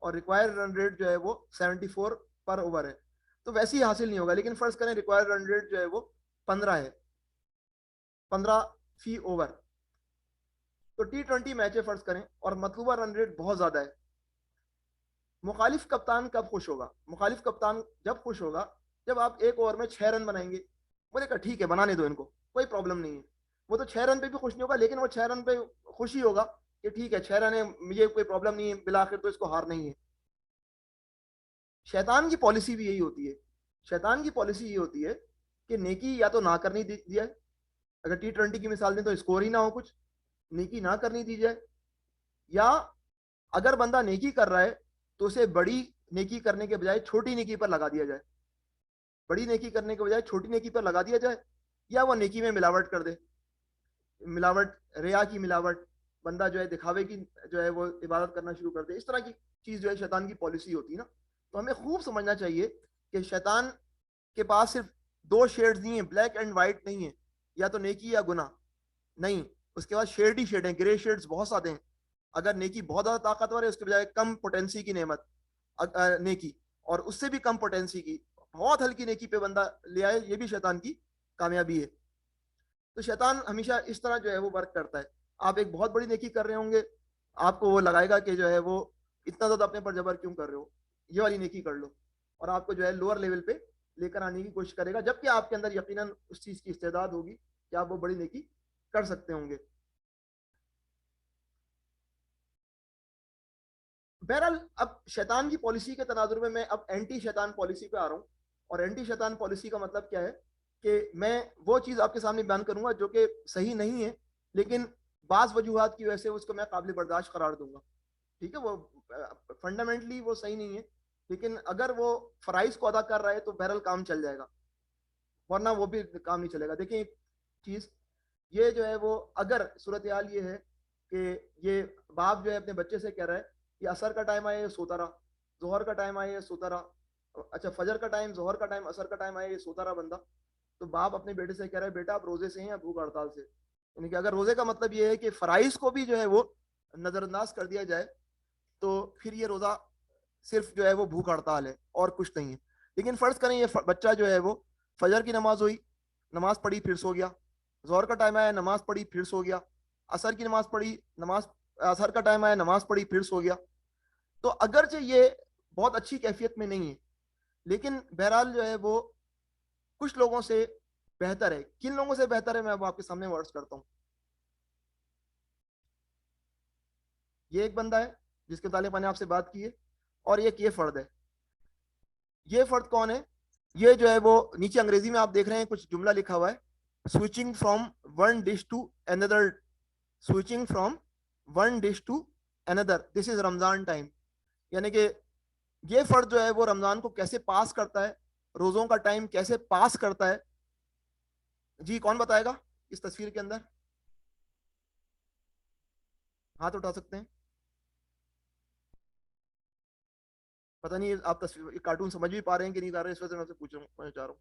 اور ریکوائر رن ریٹ جو ہے وہ 74 پر اوور ہے. تو ویسے ہی حاصل نہیں ہوگا، لیکن فرض کریں ریکوائر رن ریٹ جو ہے وہ 15 ہے، 15 فی اوور. تو T20 میچ ہے فرض کریں اور مطلوبہ رن ریٹ بہت زیادہ ہے. مخالف کپتان کب خوش ہوگا؟ مخالف کپتان جب خوش ہوگا جب آپ ایک اوور میں 6 رن بنائیں گے. وہ نے کہا ٹھیک ہے بنانے دو ان کو، کوئی پرابلم نہیں ہے. وہ تو 6 رن پہ بھی خوش نہیں ہوگا، لیکن وہ 6 رن پہ خوشی ہوگا کہ ٹھیک ہے 6 رن ہے، مجھے کوئی پرابلم نہیں ہے، بالآخر تو اس کو ہار نہیں ہے. شیطان کی پالیسی بھی یہی ہوتی ہے. شیطان کی پالیسی یہ ہوتی ہے کہ نیکی یا تو نہ کرنی دی جائے. اگر T20 کی مثال دیں تو اسکور ہی نہ ہو، کچھ نیکی نہ کرنی دی جائے، یا اگر بندہ نیکی کر رہا ہے تو اسے بڑی نیکی کرنے کے بجائے چھوٹی نیکی پر لگا دیا جائے. بڑی نیکی کرنے کے بجائے چھوٹی نیکی پر لگا دیا جائے، یا وہ نیکی میں ملاوٹ کر دے. ملاوٹ، ریا کی ملاوٹ، بندہ جو ہے دکھاوے کی جو ہے وہ عبادت کرنا شروع کر دے. اس طرح کی چیز جو ہے شیطان کی پالیسی ہوتی ہے نا. تو ہمیں خوب سمجھنا چاہیے کہ شیطان کے پاس صرف 2 شیڈز نہیں ہیں، بلیک اینڈ وائٹ نہیں ہے، یا تو نیکی یا گناہ نہیں. اس کے بعد شیڈ ہی شیڈ ہیں، گرے شیڈز بہت سارے ہیں. اگر نیکی بہت زیادہ طاقتور ہے، اس کے بجائے کم پوٹینسی کی نعمت نیکی، اور اس سے بھی کم پوٹینسی کی بہت ہلکی نیکی پہ بندہ لے آئے، یہ بھی شیطان کی کامیابی ہے. تو شیطان ہمیشہ اس طرح جو ہے وہ ورک کرتا ہے. آپ ایک بہت بڑی نیکی کر رہے ہوں گے، آپ کو وہ لگائے گا کہ جو ہے وہ اتنا زیادہ اپنے پر جبر کیوں کر رہے ہو، یہ والی نیکی کر لو، اور آپ کو جو ہے لوور لیول پہ لے کر آنے کی کوشش کرے گا، جبکہ آپ کے اندر یقیناً اس چیز کی استعداد ہوگی کہ آپ وہ بڑی نیکی کر سکتے ہوں گے. بہرحال اب شیطان کی پالیسی کے تناظر میں اب اینٹی شیطان پالیسی پہ آ رہا ہوں. اور اینٹی شیطان پالیسی کا مطلب کیا ہے کہ میں وہ چیز آپ کے سامنے بیان کروں گا جو کہ صحیح نہیں ہے، لیکن بعض وجوہات کی وجہ سے اس کو میں قابل برداشت قرار دوں گا. ٹھیک ہے، وہ فنڈامنٹلی وہ صحیح نہیں ہے، لیکن اگر وہ فرائض کو ادا کر رہا ہے تو بہرحال کام چل جائے گا، ورنہ وہ بھی کام نہیں چلے گا. دیکھیں ایک چیز یہ جو ہے وہ، اگر صورتحال یہ ہے کہ یہ باپ جو ہے اپنے بچے سے کہہ رہا ہے کہ عصر کا ٹائم آیا یہ سوتا رہا، ظہر کا ٹائم آیا یہ سوتا رہا، اچھا فجر کا ٹائم، ظہر کا ٹائم، عصر کا ٹائم آیا یہ سوتا رہا بندہ. تو باپ اپنے بیٹے سے کہہ رہا ہے بیٹا آپ روزے سے ہیں یا بھوک ہڑتال سے. یعنی کہ اگر روزے کا مطلب یہ ہے کہ فرائض کو بھی جو ہے وہ نظر انداز کر دیا جائے تو پھر یہ روزہ صرف جو ہے وہ بھوک ہڑتال ہے اور کچھ نہیں ہے. لیکن فرض کریں یہ بچہ جو ہے وہ فجر کی نماز ہوئی، نماز پڑھی پھر سو گیا، ظہر کا ٹائم آیا نماز پڑھی پھر سو گیا، عصر کی نماز پڑھی، عصر کا ٹائم آیا نماز پڑھی پھر سو گیا. تو اگرچہ یہ بہت اچھی کیفیت میں نہیں ہے، لیکن بہرحال جو ہے وہ کچھ لوگوں سے بہتر ہے. کن لوگوں سے بہتر ہے میں اب آپ کے سامنے ورڈز کرتا ہوں. یہ ایک بندہ ہے جس کے متعلق میں نے آپ سے بات کی ہے، اور ایک یہ فرد ہے. یہ فرد کون ہے؟ یہ جو ہے وہ نیچے انگریزی میں آپ دیکھ رہے ہیں کچھ جملہ لکھا ہوا ہے، switching from one dish to another, switching from one dish to another, this is Ramzan time. یعنی کہ یہ فرد جو ہے وہ رمضان کو کیسے پاس کرتا ہے، روزوں کا ٹائم کیسے پاس کرتا ہے. جی کون بتائے گا اس تصویر کے اندر؟ ہاتھ اٹھا سکتے ہیں. پتہ نہیں آپ تصویر کارٹون سمجھ بھی پا رہے ہیں کہ نہیں پا رہے ہیں، اس وجہ سے میں سے پوچھ رہا ہوں، چاہ رہا ہوں.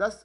10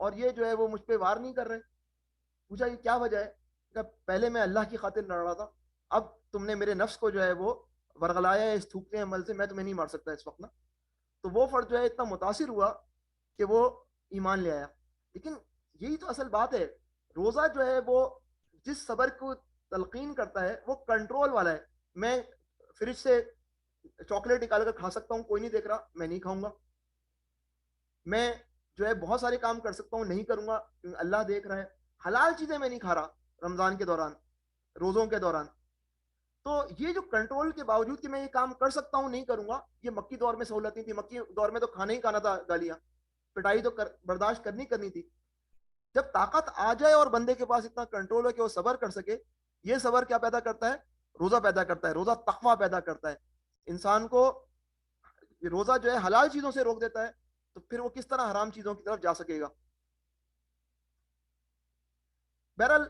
اور یہ جو ہے وہ مجھ پہ وار نہیں کر رہے. پوچھا یہ کیا وجہ ہے؟ کہ پہلے میں اللہ کی خاطر لڑ رہا تھا, اب تم نے میرے نفس کو جو ہے وہ ورغلایا ہے اس تھوکنے عمل سے, میں تمہیں نہیں مار سکتا اس وقت نا. تو وہ فرد جو ہے اتنا متاثر ہوا کہ وہ ایمان لے آیا. لیکن یہی تو اصل بات ہے, روزہ جو ہے وہ جس صبر کو تلقین کرتا ہے وہ کنٹرول والا ہے. میں فریج سے چاکلیٹ نکال کر کھا سکتا ہوں, کوئی نہیں دیکھ رہا, میں نہیں کھاؤں گا. میں جو ہے بہت سارے کام کر سکتا ہوں, نہیں کروں گا کیونکہ اللہ دیکھ رہا ہے. حلال چیزیں میں نہیں کھا رہا رمضان کے دوران, روزوں کے دوران. تو یہ جو کنٹرول کے باوجود کہ میں یہ کام کر سکتا ہوں نہیں کروں گا, یہ مکی دور میں سہولت نہیں تھی. مکی دور میں تو کھانا ہی کھانا تھا, گالیاں پٹائی تو برداشت کرنی تھی. جب طاقت آ جائے اور بندے کے پاس اتنا کنٹرول ہو کہ وہ صبر کر سکے, یہ صبر کیا پیدا کرتا ہے؟ روزہ پیدا کرتا ہے. روزہ تقویٰ پیدا کرتا ہے. انسان کو روزہ جو ہے حلال چیزوں سے روک دیتا ہے, تو پھر وہ کس طرح حرام چیزوں کی طرف جا سکے گا؟ بہرحال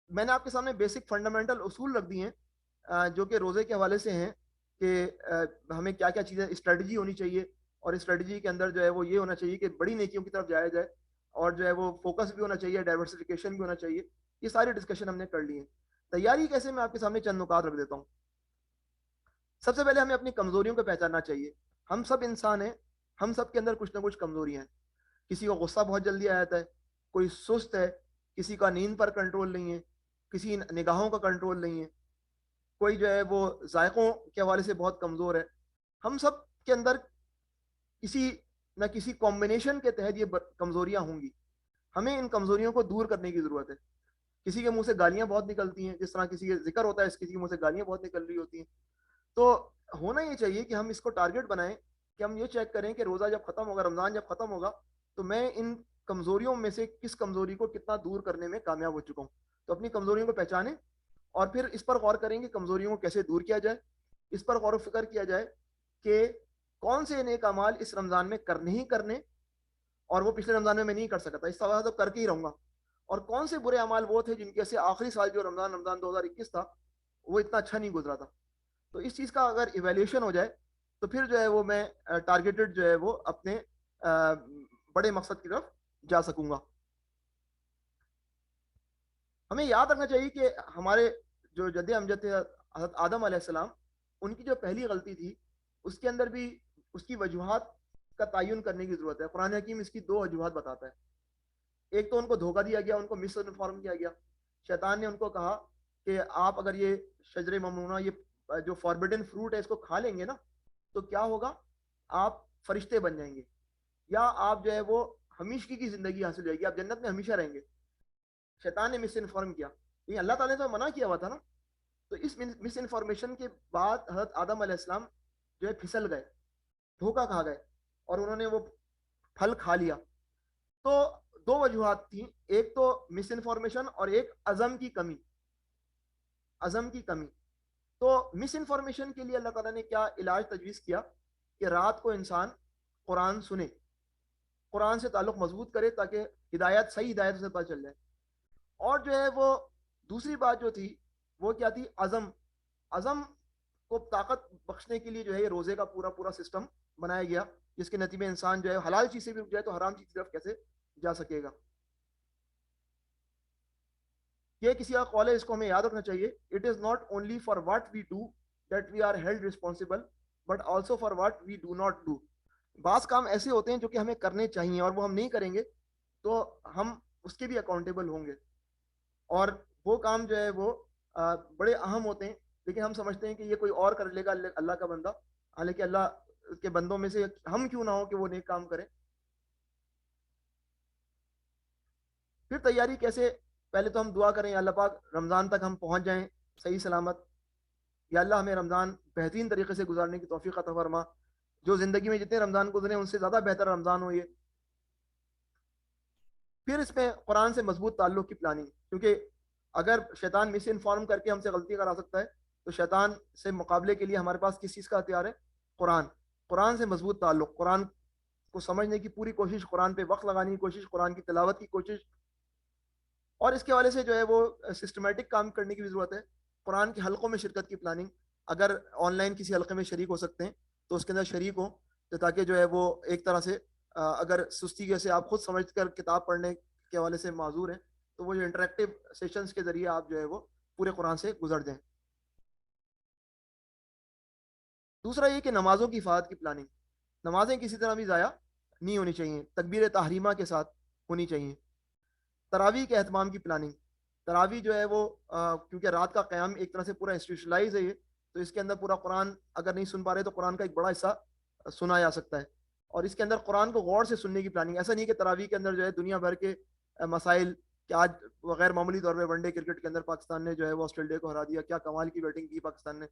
میں نے آپ کے سامنے بیسک فنڈامنٹل اصول رکھ دیے ہیں جو کہ روزے کے حوالے سے ہیں کہ ہمیں کیا کیا چیزیں اسٹریٹجی ہونی چاہیے, اور اسٹریٹجی کے اندر جو ہے وہ یہ ہونا چاہیے کہ بڑی نیکیوں کی طرف جایا جائے, اور جو ہے وہ فوکس بھی ہونا چاہیے, ڈائیورسفیکیشن بھی ہونا چاہیے. یہ ساری ڈسکشن ہم نے کر لی ہے. تیاری کیسے, میں آپ کے سامنے چند نکات رکھ دیتا ہوں. سب سے پہلے ہمیں اپنی کمزوریوں کو پہچاننا چاہیے. ہم سب انسان ہیں, ہم سب کے اندر کچھ نہ کچھ کمزوریاں ہیں. کسی کو غصہ بہت جلدی آ جاتا ہے, کوئی سست ہے, کسی کا نیند پر کنٹرول نہیں ہے, کسی نگاہوں کا کنٹرول نہیں ہے, کوئی جو ہے وہ ذائقوں کے حوالے سے بہت کمزور ہے. ہم سب کے اندر کسی نہ کسی کمبینیشن کے تحت یہ کمزوریاں ہوں گی. ہمیں ان کمزوریوں کو دور کرنے کی ضرورت ہے. کسی کے منہ سے گالیاں بہت نکلتی ہیں, جس طرح کسی کے ذکر ہوتا ہے کسی کے منہ سے گالیاں بہت نکل رہی ہوتی ہیں. تو ہونا یہ چاہیے کہ ہم اس کو ٹارگٹ بنائیں کہ ہم یہ چیک کریں کہ روزہ جب ختم ہوگا, رمضان جب ختم ہوگا, تو میں ان کمزوریوں میں سے کس کمزوری کو کتنا دور کرنے میں کامیاب ہو چکا ہوں. تو اپنی کمزوریوں کو پہچانیں اور پھر اس پر غور کریں کہ کمزوریوں کو کیسے دور کیا جائے. اس پر غور و فکر کیا جائے کہ کون سے نیک اعمال اس رمضان میں کرنے ہی کرنے, اور وہ پچھلے رمضان میں نہیں کر سکا تھا, اس طرح تو کر کے ہی رہوں گا. اور کون سے برے اعمال وہ تھے جن کے سے آخری سال جو رمضان 2021 تھا وہ اتنا اچھا نہیں گزرا تھا. تو اس چیز کا اگر ایویلیوشن ہو جائے تو پھر جو ہے وہ میں ٹارگیٹڈ جو ہے وہ اپنے بڑے مقصد کی طرف جا سکوں گا. ہمیں یاد رکھنا چاہیے کہ ہمارے جو جد امجد تھے حضرت آدم علیہ السلام, ان کی جو پہلی غلطی تھی اس کے اندر بھی اس کی وجوہات کا تعین کرنے کی ضرورت ہے. قرآن حکیم اس کی 2 وجوہات بتاتا ہے. ایک تو ان کو دھوکہ دیا گیا, ان کو مس انفارم کیا گیا. شیطان نے ان کو کہا کہ آپ اگر یہ شجر ممنوعہ, یہ جو فاربڈن فروٹ ہے, اس کو کھا لیں گے نا تو کیا ہوگا, آپ فرشتے بن جائیں گے, یا آپ جو ہے وہ ہمیشگی کی زندگی حاصل ہو جائے گی, آپ جنت میں ہمیشہ رہیں گے. شیطان نے مس انفارم کیا. یہ اللہ تعالیٰ نے تو منع کیا ہوا تھا نا. تو اس مس انفارمیشن کے بعد حضرت آدم علیہ السلام جو ہے پھسل گئے, دھوکہ کھا گئے, اور انہوں نے وہ پھل کھا لیا. تو 2 وجوہات تھیں, ایک تو مس انفارمیشن اور ایک عزم کی کمی. عزم کی کمی. تو مس انفارمیشن کے لیے اللہ تعالیٰ نے کیا علاج تجویز کیا کہ رات کو انسان قرآن سنے, قرآن سے تعلق مضبوط کرے تاکہ ہدایت, صحیح ہدایت سے پتہ چل جائے. اور جو ہے وہ دوسری بات جو تھی وہ کیا تھی, عزم. عزم کو طاقت بخشنے کے لیے جو ہے یہ روزے کا پورا سسٹم بنایا گیا, جس کے نتیجے میں انسان جو ہے حلال چیز سے بھی رک جائے تو حرام چیز کی طرف کیسے جا سکے گا. یہ کسی کا قول ہے, اس کو ہمیں یاد رکھنا چاہیے. It is not only for what we do that we are held responsible, but also for what we do not do. بعض کام ایسے ہوتے ہیں جو کہ ہمیں کرنے چاہیے, اور وہ ہم نہیں کریں گے تو ہم اس کے بھی اکاؤنٹیبل ہوں گے. اور وہ کام جو ہے وہ بڑے اہم ہوتے ہیں, لیکن ہم سمجھتے ہیں کہ یہ کوئی اور کر لے گا اللہ کا بندہ, حالانکہ اللہ کے بندوں میں سے ہم کیوں نہ ہو کہ وہ نیک کام کریں. پھر تیاری کیسے؟ پہلے تو ہم دعا کریں, یا اللہ پاک رمضان تک ہم پہنچ جائیں صحیح سلامت. یا اللہ ہمیں رمضان بہترین طریقے سے گزارنے کی توفیق عطا فرما, جو زندگی میں جتنے رمضان گزرے ان سے زیادہ بہتر رمضان ہو یہ. پھر اس میں قرآن سے مضبوط تعلق کی پلاننگ, کیونکہ اگر شیطان مس انفارم کر کے ہم سے غلطی کرا سکتا ہے تو شیطان سے مقابلے کے لیے ہمارے پاس کس چیز کا ہتھیار ہے؟ قرآن. قرآن سے مضبوط تعلق, قرآن کو سمجھنے کی پوری کوشش, قرآن پہ وقت لگانے کی کوشش, قرآن کی تلاوت کی کوشش. اور اس کے حوالے سے جو ہے وہ سسٹمیٹک کام کرنے کی بھی ضرورت ہے. قرآن کے حلقوں میں شرکت کی پلاننگ, اگر آن لائن کسی حلقے میں شریک ہو سکتے ہیں تو اس کے اندر شریک ہوں, تو تاکہ جو ہے وہ ایک طرح سے اگر سستی جیسے آپ خود سمجھ کر کتاب پڑھنے کے حوالے سے معذور ہیں تو وہ جو انٹریکٹیو سیشنز کے ذریعے آپ جو ہے وہ پورے قرآن سے گزر جائیں. دوسرا یہ کہ نمازوں کی افادت کی پلاننگ. نمازیں کسی طرح بھی ضائع نہیں ہونی چاہیے, تکبیر تحریمہ کے ساتھ ہونی چاہیے. تراویح کے اہتمام کی پلاننگ. تراویح جو ہے وہ کیونکہ رات کا قیام ایک طرح سے پورا انسٹیٹیوشنلائز ہے یہ, تو اس کے اندر پورا قرآن اگر نہیں سن پا رہے تو قرآن کا ایک بڑا حصہ سنا جا سکتا ہے, اور اس کے اندر قرآن کو غور سے سننے کی پلاننگ. ایسا نہیں کہ تراویح کے اندر جو ہے دنیا بھر کے مسائل کہ آج غیر معمولی طور پہ ون ڈے کرکٹ کے اندر پاکستان نے جو ہے وہ آسٹریلیا کو ہرا دیا, کیا کمال کی بیٹنگ کی پاکستان نے.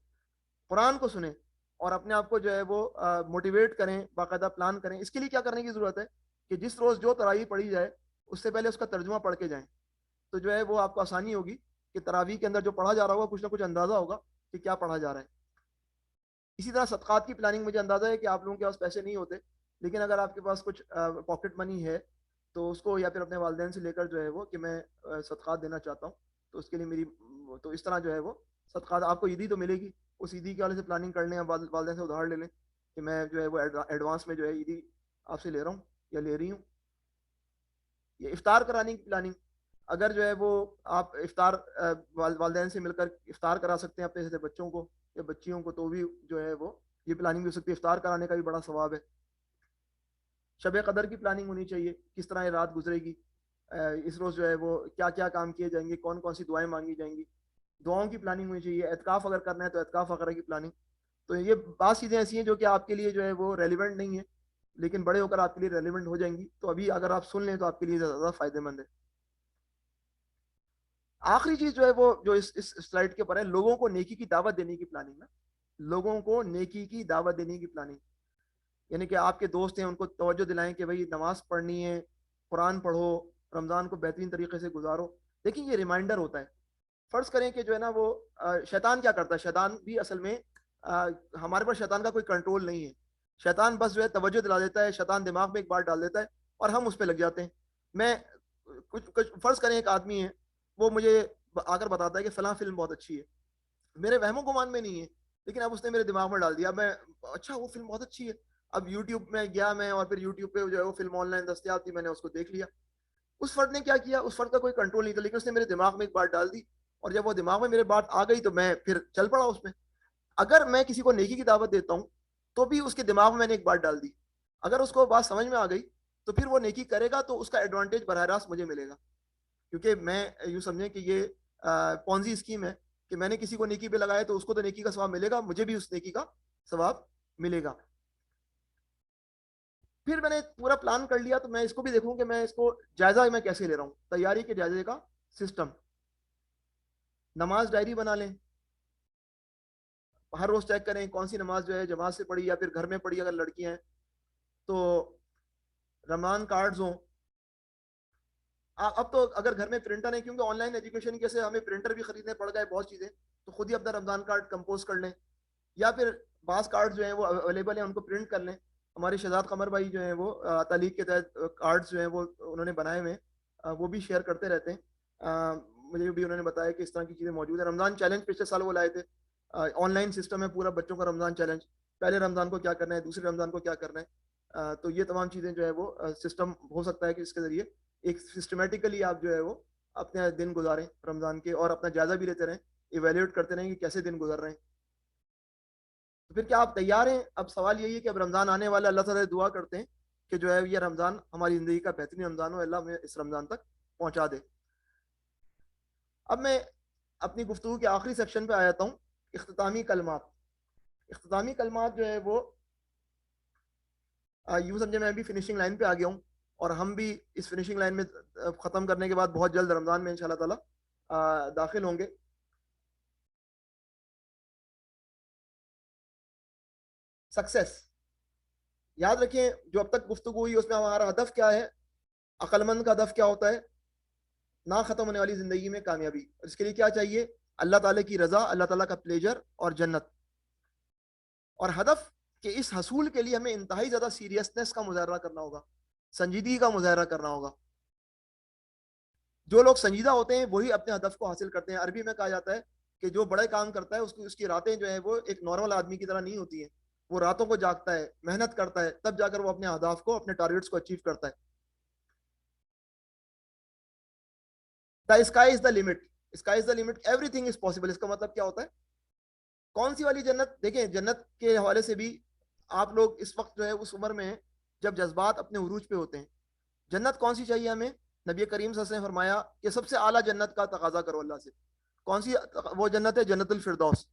قرآن کو سنیں اور اپنے آپ کو جو ہے وہ موٹیویٹ کریں, باقاعدہ پلان کریں. اس کے لیے کیا کرنے کی ضرورت ہے کہ جس روز جو تراویح پڑھی جائے اس سے پہلے اس کا ترجمہ پڑھ کے جائیں, تو جو ہے وہ آپ کو آسانی ہوگی کہ تراویح کے اندر جو پڑھا جا رہا ہوگا کچھ نہ کچھ اندازہ ہوگا کہ کیا پڑھا جا رہا ہے. اسی طرح صدقات کی پلاننگ. مجھے اندازہ ہے کہ آپ لوگوں کے پاس پیسے نہیں ہوتے, لیکن اگر آپ کے پاس کچھ پاکٹ منی ہے تو اس کو یا پھر اپنے والدین سے لے کر جو ہے وہ کہ میں صدقات دینا چاہتا ہوں, تو اس کے لیے تو اس طرح جو ہے وہ صدقات آپ کو عیدی تو ملے گی, اس عیدی کے حوالے سے پلاننگ کر لیں, والدین سے ادھار لے لیں کہ میں جو ہے وہ ایڈوانس میں جو ہے عیدی آپ سے لے رہا ہوں یا لے رہی ہوں. یہ افطار کرانے کی پلاننگ. اگر جو ہے وہ آپ افطار والدین سے مل کر افطار کرا سکتے ہیں اپنے بچوں کو یا بچیوں کو, تو بھی جو ہے وہ یہ پلاننگ بھی ہو سکتی ہے. افطار کرانے کا بھی بڑا ثواب ہے. شب قدر کی پلاننگ ہونی چاہیے, کس طرح یہ رات گزرے گی, اس روز جو ہے وہ کیا کیا کام کیے جائیں گے, کون کون سی دعائیں مانگی جائیں گی. دعاؤں کی پلاننگ ہونی چاہیے. اعتکاف اگر کرنا ہے تو اعتکاف وغیرہ کی پلاننگ. تو یہ بعض چیزیں ایسی ہیں جو کہ آپ کے لیے جو ہے وہ ریلیونٹ نہیں ہے, لیکن بڑے ہو کر آپ کے لیے ریلیونٹ ہو جائیں گی. تو ابھی اگر آپ سن لیں تو آپ کے لیے زیادہ فائدہ مند ہے. آخری چیز جو ہے وہ جو اس سلائڈ کے اوپر ہے, لوگوں کو نیکی کی دعوت دینے کی پلاننگ. لوگوں کو نیکی کی دعوت دینے کی پلاننگ, یعنی کہ آپ کے دوست ہیں ان کو توجہ دلائیں کہ بھائی نماز پڑھنی ہے, قرآن پڑھو, رمضان کو بہترین طریقے سے گزارو. لیکن یہ ریمائنڈر ہوتا ہے. فرض کریں کہ جو ہے نا وہ شیطان کیا کرتا ہے, شیطان بھی اصل میں ہمارے پاس شیطان کا کوئی کنٹرول نہیں ہے. شیطان بس جو ہے توجہ دلا دیتا ہے, شیطان دماغ میں ایک بات ڈال دیتا ہے اور ہم اس پہ لگ جاتے ہیں. میں کچھ فرض کریں ایک آدمی ہے, وہ مجھے آ کر بتاتا ہے کہ فلاں فلم بہت اچھی ہے, میرے وہم و گمان میں نہیں ہے, لیکن اب اس نے میرے دماغ میں ڈال دیا. میں اچھا وہ فلم بہت اچھی ہے, اب یوٹیوب میں گیا میں, اور پھر یوٹیوب پہ جو ہے وہ فلم آن لائن دستیاب تھی, میں نے اس کو دیکھ لیا. اس فرد نے کیا کیا, اس فرد کا کوئی کنٹرول نہیں تھا, لیکن اس نے میرے دماغ میں ایک بات ڈال دی, اور جب وہ دماغ میں میرے بات آ گئی تو میں پھر چل پڑا اس میں. اگر میں کسی کو نیکی کی دعوت دیتا ہوں تو بھی اس کے دماغ میں میں نے ایک بات ڈال دی, اگر اس کو بات سمجھ میں آ گئی تو پھر وہ نیکی کرے گا, تو اس کا ایڈوانٹیج براہ راست مجھے ملے گا. کیونکہ میں یوں سمجھیں کہ یہ پونزی اسکیم ہے کہ میں نے کسی کو نیکی پہ لگایا تو اس کو تو نیکی کا ثواب ملے گا, مجھے بھی اس نیکی کا ثواب ملے گا. پھر میں نے پورا پلان کر لیا تو میں اس کو بھی دیکھوں کہ میں اس کو جائزہ میں کیسے لے رہا ہوں, تیاری کے جائزے کا سسٹم. نماز ڈائری بنا لیں, ہر روز چیک کریں کون سی نماز جو ہے جماعت سے پڑھی یا پھر گھر میں پڑھی. اگر لڑکیاں ہیں تو رمضان کارڈز ہوں. اب تو اگر گھر میں پرنٹر ہے, کیونکہ آن لائن ایجوکیشن کی سے ہمیں پرنٹر بھی خریدنے پڑ گئے بہت چیزیں, تو خود ہی اپنا رمضان کارڈ کمپوز کر لیں, یا پھر بعض کارڈ جو ہیں وہ اویلیبل ہیں ان کو پرنٹ کر لیں. ہمارے شہزاد قمر بھائی جو ہیں وہ تعلیق کے تحت کارڈز جو ہیں وہ انہوں نے بنائے ہوئے ہیں, وہ بھی شیئر کرتے رہتے ہیں. مجھے بھی انہوں نے بتایا کہ اس طرح کی چیزیں موجود ہیں. رمضان چیلنج پچھلے سال وہ لائے تھے, آن لائن سسٹم ہے پورا بچوں کا رمضان چیلنج, پہلے رمضان کو کیا کرنا ہے, دوسرے رمضان کو کیا کرنا ہے. تو یہ تمام چیزیں جو ہے وہ سسٹم ہو سکتا ہے کہ اس کے ذریعے ایک سسٹمیٹیکلی آپ جو ہے وہ اپنے دن گزاریں رمضان کے, اور اپنا جائزہ بھی لیتے رہیں, ایویلیوٹ کرتے رہیں کہ کیسے دن گزر رہے ہیں. تو پھر کیا آپ تیار ہیں؟ اب سوال یہی ہے کہ اب رمضان آنے والا, اللہ تعالیٰ دعا کرتے ہیں کہ جو ہے یہ رمضان ہماری زندگی کا بہترین رمضان ہو, اللہ ہمیں اس رمضان تک پہنچا دے. اب میں اپنی گفتگو کے آخری سیکشن پہ آ جاتا ہوں, اختتامی کلمات. اختتامی کلمات جو ہے وہ یوں سمجھے میں ابھی فنیشنگ لائن پہ آ گیا ہوں, اور ہم بھی اس فنیشنگ لائن میں ختم کرنے کے بعد بہت جلد رمضان میں انشاءاللہ تعالیٰ داخل ہوں گے. سکسیس یاد رکھیں, جو اب تک گفتگو ہوئی اس میں ہمارا ہدف کیا ہے, عقل مند کا ہدف کیا ہوتا ہے, نہ ختم ہونے والی زندگی میں کامیابی. اور اس کے لیے کیا چاہیے, اللہ تعالیٰ کی رضا, اللہ تعالیٰ کا پلیجر اور جنت. اور ہدف کہ اس حصول کے لیے ہمیں انتہائی زیادہ سیریسنس کا مظاہرہ کرنا ہوگا, سنجیدگی کا مظاہرہ کرنا ہوگا. جو لوگ سنجیدہ ہوتے ہیں وہی اپنے ہدف کو حاصل کرتے ہیں. عربی میں کہا جاتا ہے کہ جو بڑے کام کرتا ہے اس کی راتیں جو ہیں وہ ایک نارمل آدمی کی طرح نہیں ہوتی ہیں, وہ راتوں کو جاگتا ہے, محنت کرتا ہے, تب جا کر وہ اپنے اہداف کو, اپنے ٹارگیٹس کو اچیو کرتا ہے. The sky is the limit, sky is the limit, everything is possible. اس کا مطلب کیا ہوتا ہے؟ کون سی والی جنت؟ دیکھیں جنت کے حوالے سے بھی آپ لوگ اس وقت جو ہے اس عمر میں ہیں جب جذبات اپنے عروج پہ ہوتے ہیں. جنت کون سی چاہیے ہمیں؟ نبی کریم صلی اللہ علیہ وسلم نے فرمایا کہ سب سے اعلیٰ جنت کا تقاضا کرو اللہ سے. کون سی وہ جنت ہے؟ جنت الفردوس.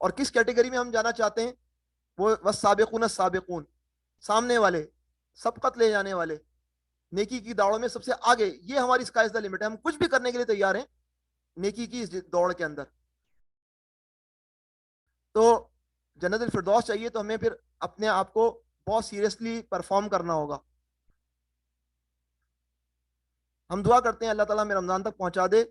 اور کس کیٹیگری میں ہم جانا چاہتے ہیں؟ وہ والسابقون السابقون, سامنے والے, سبقت لے جانے والے, نیکی کی دوڑ میں سب سے آگے. یہ ہماری اسکائی از دا لمٹ ہے. ہم کچھ بھی کرنے کے لیے تیار ہیں نیکی کی اس دوڑ کے اندر. تو جنت الفردوس چاہیے تو ہمیں پھر اپنے آپ کو بہت سیریسلی پرفارم کرنا ہوگا. ہم دعا کرتے ہیں اللہ تعالیٰ ہمیں رمضان تک پہنچا دے.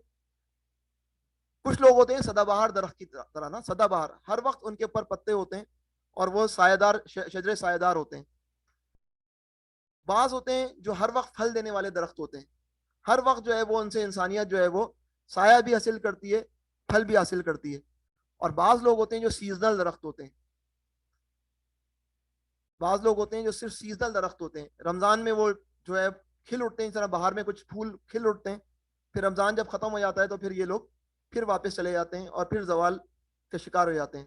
کچھ لوگ ہوتے ہیں سدا بہار درخت کی طرح نا, سدا بہار, ہر وقت ان کے اوپر پتے ہوتے ہیں اور وہ سایہ دار, شجر سایہ دار ہوتے ہیں. بعض ہوتے ہیں جو ہر وقت پھل دینے والے درخت ہوتے ہیں, ہر وقت جو ہے وہ ان سے انسانیت جو ہے وہ سایہ بھی حاصل کرتی ہے, پھل بھی حاصل کرتی ہے. اور بعض لوگ ہوتے ہیں جو سیزنل درخت ہوتے ہیں, بعض لوگ ہوتے ہیں جو صرف سیزنل درخت ہوتے ہیں. رمضان میں وہ جو ہے کھل اٹھتے ہیں, اس طرح باہر میں کچھ پھول کھل اٹھتے ہیں, پھر رمضان جب ختم ہو جاتا ہے تو پھر یہ لوگ پھر واپس چلے جاتے ہیں اور پھر زوال کے شکار ہو جاتے ہیں.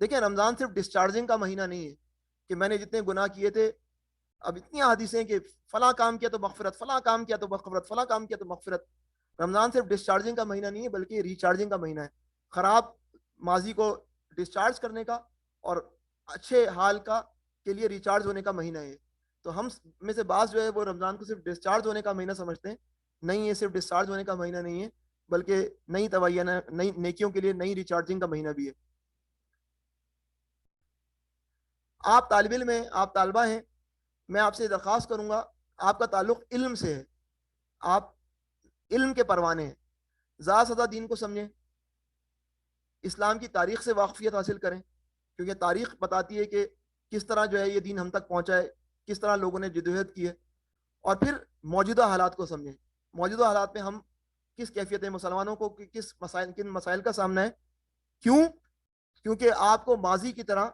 دیکھیں رمضان صرف ڈسچارجنگ کا مہینہ نہیں ہے کہ میں نے جتنے گناہ کیے تھے, اب اتنی حدیثیں کہ فلاں کام کیا تو مغفرت, فلاں کام کیا تو مغفرت, فلاں کام کیا تو مغفرت. رمضان صرف ڈسچارجنگ کا مہینہ نہیں ہے بلکہ ریچارجنگ کا مہینہ ہے, خراب ماضی کو ڈسچارج کرنے کا اور اچھے حال کا کے لیے ریچارج ہونے کا مہینہ ہے. تو ہم میں سے بعض جو ہے وہ رمضان کو صرف ڈسچارج ہونے کا مہینہ سمجھتے ہیں. نہیں, یہ صرف ڈسچارج ہونے کا مہینہ نہیں ہے بلکہ نئی توانائی, نئی نیکیوں کے لیے نئی ریچارجنگ کا مہینہ بھی ہے. آپ طالب علم ہیں, آپ طالبہ ہیں, میں آپ سے درخواست کروں گا, آپ کا تعلق علم سے ہے, آپ علم کے پروانے ہیں, زیادہ سے زیادہ دین کو سمجھیں, اسلام کی تاریخ سے واقفیت حاصل کریں, کیونکہ تاریخ بتاتی ہے کہ کس طرح جو ہے یہ دین ہم تک پہنچا ہے, کس طرح لوگوں نے جدوجہد کی ہے. اور پھر موجودہ حالات کو سمجھیں, موجودہ حالات میں ہم کس کیفیت ہے, مسلمانوں کو کس مسائل, کن مسائل کا سامنا ہے. کیوں؟ کیونکہ آپ کو ماضی کی طرح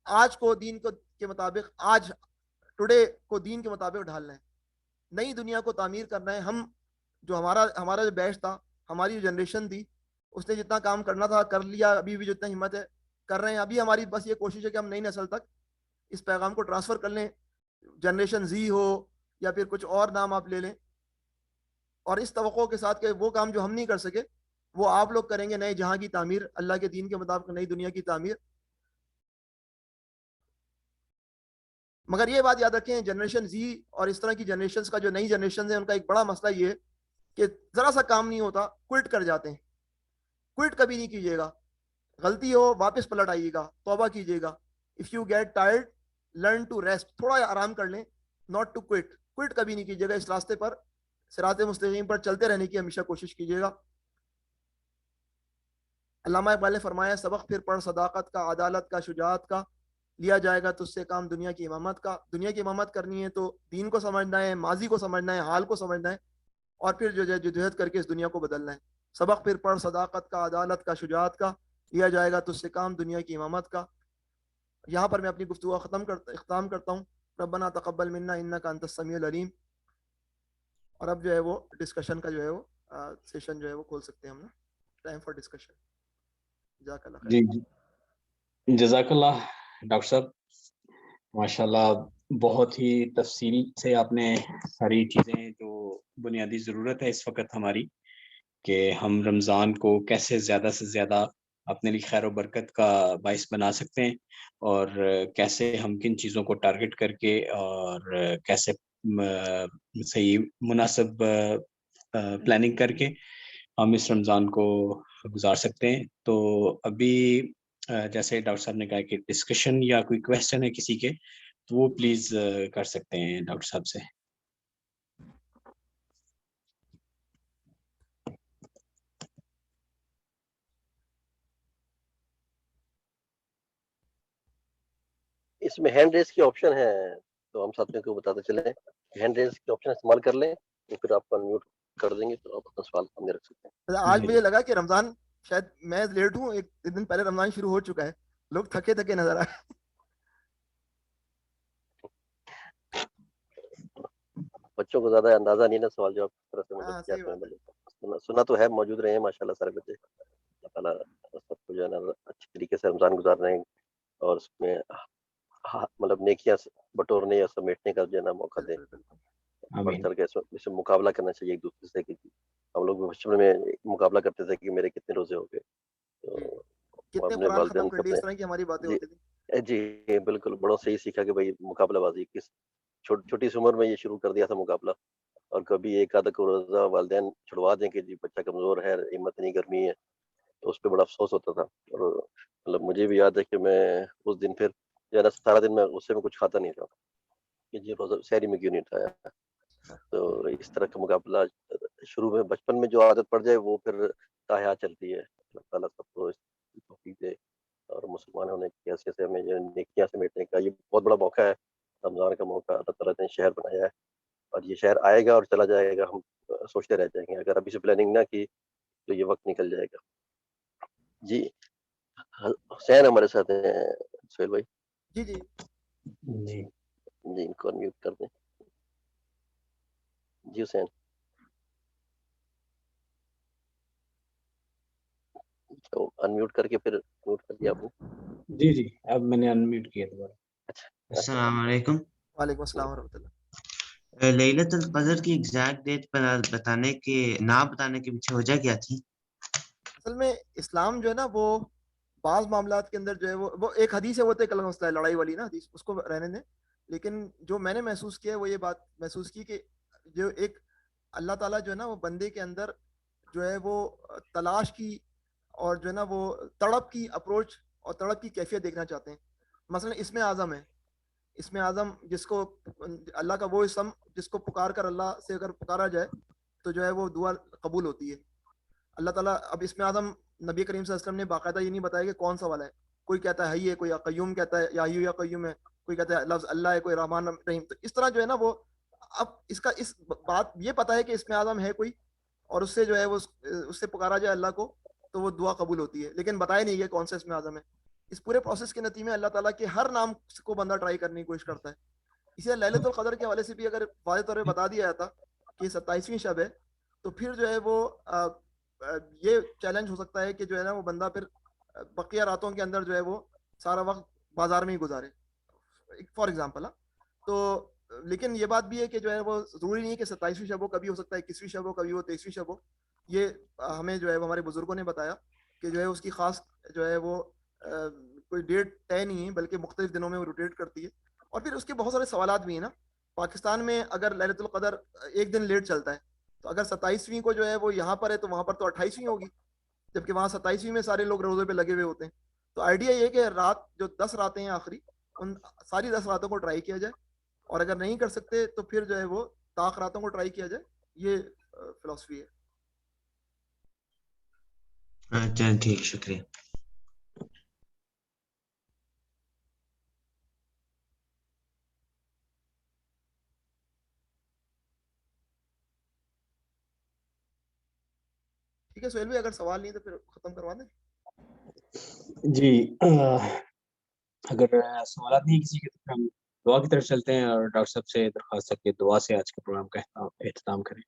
آج کو دین کو کے مطابق, آج ٹوڈے کو دین کے مطابق ڈھالنا ہے, نئی دنیا کو تعمیر کرنا ہے. ہم جو ہمارا جو بیچ تھا, ہماری جو جنریشن تھی, اس نے جتنا کام کرنا تھا کر لیا, ابھی بھی جتنا ہمت ہے کر رہے ہیں. ابھی ہماری بس یہ کوشش ہے کہ ہم نئی نسل تک اس پیغام کو ٹرانسفر کر لیں, جنریشن زی ہو یا پھر کچھ اور نام آپ لے لیں, اور اس توقع کے ساتھ کہ وہ کام جو ہم نہیں کر سکے وہ آپ لوگ کریں گے, نئے جہاں کی تعمیر, اللہ کے دین کے مطابق نئی دنیا کی تعمیر. مگر یہ بات یاد رکھیں, جنریشن زی اور اس طرح کی جنریشنز کا, جو نئی جنریشن ہے, ان کا ایک بڑا مسئلہ یہ ہے کہ ذرا سا کام نہیں ہوتا کوئٹ کر جاتے ہیں. کوئٹ کبھی نہیں کیجیے گا, غلطی ہو واپس پلٹ آئیے گا, توبہ کیجیے گا. If you get tired learn to rest, تھوڑا آرام کر لیں, ناٹ ٹو کوئٹ. کوئٹ کبھی نہیں کیجیے گا, اس راستے پر, صراط مستقیم پر چلتے رہنے کی ہمیشہ کوشش کیجیے گا. علامہ اقبال نے فرمایا, سبق پھر پڑھ صداقت کا, عدالت کا, شجاعت کا, لیا جائے گا تجھ سے کام دنیا کی امامت کا. دنیا کی امامت کرنی ہے تو دین کو سمجھنا ہے, ماضی کو سمجھنا ہے, حال کو سمجھنا ہے, اور پھر جو ہے جدوجہد کر کے اس دنیا کو بدلنا ہے. سبق پھر پڑھ صداقت کا, عدالت کا, شجاعت کا, لیا جائے گا تجھ سے کام دنیا کی امامت کا. یہاں پر میں اپنی گفتگو اختتام کرتا ہوں. ربنا تقبل منا انک انت السمیع العلیم. اور اب جو ہے وہ ڈسکشن کا جو ہے وہ سیشن جو ہے وہ کھول سکتے ہیں ہم نا, ٹائم فار ڈسکشن. جزاک اللہ خیر. جی جزاک اللہ ڈاکٹر صاحب, ماشاء اللہ بہت ہی تفصیل سے آپ نے ساری چیزیں جو بنیادی ضرورت ہے اس وقت ہماری, کہ ہم رمضان کو کیسے زیادہ سے زیادہ اپنے لیے خیر و برکت کا باعث بنا سکتے ہیں, اور کیسے ہم کن چیزوں کو ٹارگٹ کر کے اور کیسے صحیح مناسب پلاننگ کر کے ہم اس رمضان کو گزار سکتے ہیں. تو ابھی جیسے ڈاکٹر صاحب نے کہا کہ ڈسکشن یا کوئی کویسچن ہے کسی کے, تو وہ پلیز کر سکتے ہیں ڈاکٹر صاحب سے. اس میں ہینڈ ریز کی آپشن ہے, تو ہم ساتھیوں کو بتاتے چلیں, ہینڈ ریز کی آپشن استعمال کر لیں, تو پھر آپ کو میوٹ کر دیں گے, تو آپ اپنا سوال سامنے رکھ سکتے ہیں. آج مجھے لگا کہ رمضان شاید میں لیٹ ہوں, ایک دن پہلے رمضان شروع ہو چکا ہے, لوگ تھکے نظر آئے. بچوں کو زیادہ اندازہ نہیں نا سوال جواب کس طرح سے ہاں مطلب کیا صحیح بات ہے. سنا تو ہے، موجود رہے ہیں ماشاءاللہ سارے بچے. اللہ تعالیٰ سب کو جو ہے نا اچھی طریقے سے رمضان گزار رہے ہیں اور اس میں مطلب نیکیاں بٹورنے یا سمیٹنے کا جو ہے نا موقع دے. بالکل بالکل. بڑھ آمین. چڑھ کے اس میں مقابلہ کرنا چاہیے ایک دوسرے سے. کہ ہم لوگ بچپن میں مقابلہ کرتے تھے کہ میرے کتنے روزے ہو گئے، جی تو کتنے اپنے قرآن ختم والدین کر سے لیے، اس اپنے طرح کی ہماری باتیں جی ہوتی تھی. جی بالکل بڑوں سے یہ سیکھا کہ بھائی مقابلہ بازی کس چھوٹی سی عمر میں یہ شروع کر دیا تھا مقابلہ. اور کبھی ایک آدھا کو روزہ والدین چھڑوا دیں کہ جی بچہ کمزور ہے، ہمت نہیں، گرمی ہے، تو اس پہ بڑا افسوس ہوتا تھا. اور مطلب مجھے بھی یاد ہے کہ میں اس دن پھر جو ہے نا سارا دن میں غصے میں کچھ کھاتا نہیں تھا کہ جی روزہ سحری میں کیوں نہیں اٹھایا. تو اس طرح کا مقابلہ شروع میں بچپن میں جو عادت پڑ جائے وہ پھر تاحیات چلتی ہے. اللہ تعالیٰ سب کو اس کی توفیق دے اور مسلمان ہونے کی حیثیت سے ہمیں جو نیکیاں سمیٹنے کا یہ بہت بڑا موقع ہے. رمضان کا موقع اللہ تعالیٰ نے شہر بنایا ہے اور یہ شہر آئے گا اور چلا جائے گا. ہم سوچتے رہ جائیں گے اگر ابھی سے پلاننگ نہ کی تو یہ وقت نکل جائے گا. جی حسین ہمارے ساتھ ہیں. سہیل بھائی جی جی جی جی ان کو انمیوٹ کر دیں. جی حسین تو انمیوٹ کر کے پھر میوٹ کر دیا آپ نے. جی جی اب میں نے انمیوٹ کیا دوبارہ. اچھا السلام علیکم. وعلیکم السلام ورحمۃ اللہ. لیلۃ القدر کی ایگزیکٹ ڈیٹ بتانے کے پیچھے وجہ کیا تھی؟ اصل میں اسلام جو ہے نا وہ بعض معاملات کے اندر جو ہے وہ ایک حدیث ہے، وہ تو ایک الگ مسئلہ ہے، لڑائی والی نا حدیث، اس کو رہنے دیں. لیکن جو میں نے محسوس کیا ہے وہ یہ بات محسوس کی کہ جو ایک اللہ تعالیٰ جو ہے نا وہ بندے کے اندر جو ہے وہ تلاش کی اور جو ہے نا وہ تڑپ کی اپروچ اور تڑپ کی کیفیت دیکھنا چاہتے ہیں. مثلا اسم اعظم ہے، اسم اعظم جس کو اللہ کا وہ اسم جس کو پکار کر اللہ سے اگر پکارا جائے تو جو ہے وہ دعا قبول ہوتی ہے. اللہ تعالیٰ اب اسم اعظم نبی کریم صلی اللہ علیہ وسلم نے باقاعدہ یہ نہیں بتایا کہ کون سا والا ہے. کوئی کہتا ہے حی ہے، کوئی قیوم کہتا ہے یا حی یا قیوم ہے، کوئی کہتا ہے لفظ اللہ ہے، کوئی رحمان رحیم. تو اس طرح جو ہے نا وہ اب اس کا اس بات یہ پتا ہے کہ اسم اعظم ہے کوئی اور اس سے جو ہے وہ اس سے پکارا جائے اللہ کو تو وہ دعا قبول ہوتی ہے، لیکن بتایا نہیں کہ کون سا اسم اعظم ہے. اس پورے پروسیس کے نتیجے میں اللہ تعالیٰ کے ہر نام کو بندہ ٹرائی کرنے کی کوشش کرتا ہے. اسی لیے لیلۃ القدر کے حوالے سے بھی اگر واضح طور پہ بتا دیا جاتا کہ 27ویں شب ہے تو پھر جو ہے وہ یہ چیلنج ہو سکتا ہے کہ جو ہے نا وہ بندہ پھر بقیہ راتوں کے اندر جو ہے وہ سارا وقت بازار میں ہی گزارے فار ایگزامپل. تو لیکن یہ بات بھی ہے کہ جو ہے وہ ضروری نہیں ہے کہ 27ویں شب ہو، کبھی ہو سکتا ہے 21ویں شب ہو، کبھی وہ 23ویں شب ہو. یہ ہمیں جو ہے وہ ہمارے بزرگوں نے بتایا کہ جو ہے اس کی خاص جو ہے وہ کوئی ڈیٹ طے نہیں ہے بلکہ مختلف دنوں میں وہ روٹیٹ کرتی ہے. اور پھر اس کے بہت سارے سوالات بھی ہیں نا. پاکستان میں اگر لیلۃ القدر ایک دن لیٹ چلتا ہے تو اگر 27ویں کو جو ہے وہ یہاں پر ہے تو وہاں پر تو 28ویں ہوگی، جبکہ وہاں 27ویں میں سارے لوگ روزے پہ لگے ہوئے ہوتے ہیں. تو آئیڈیا یہ کہ رات جو 10 راتیں ہیں آخری ان ساری 10 راتوں کو ٹرائی کیا جائے اور اگر نہیں کر سکتے تو پھر جو ہے وہ طاق راتوں کو ٹرائی کیا جائے. یہ فلسفی ہے. اچھا ٹھیک، شکریہ. ٹھیک ہے سہیل بھائی، اگر سوال نہیں تو پھر ختم کروا دیں. جی اگر سوالات نہیں کسی کے تو ہم دعا کی طرف چلتے ہیں اور ڈاکٹر صاحب سے درخواست ہے کہ دعا سے آج کے پروگرام کا اختتام کریں.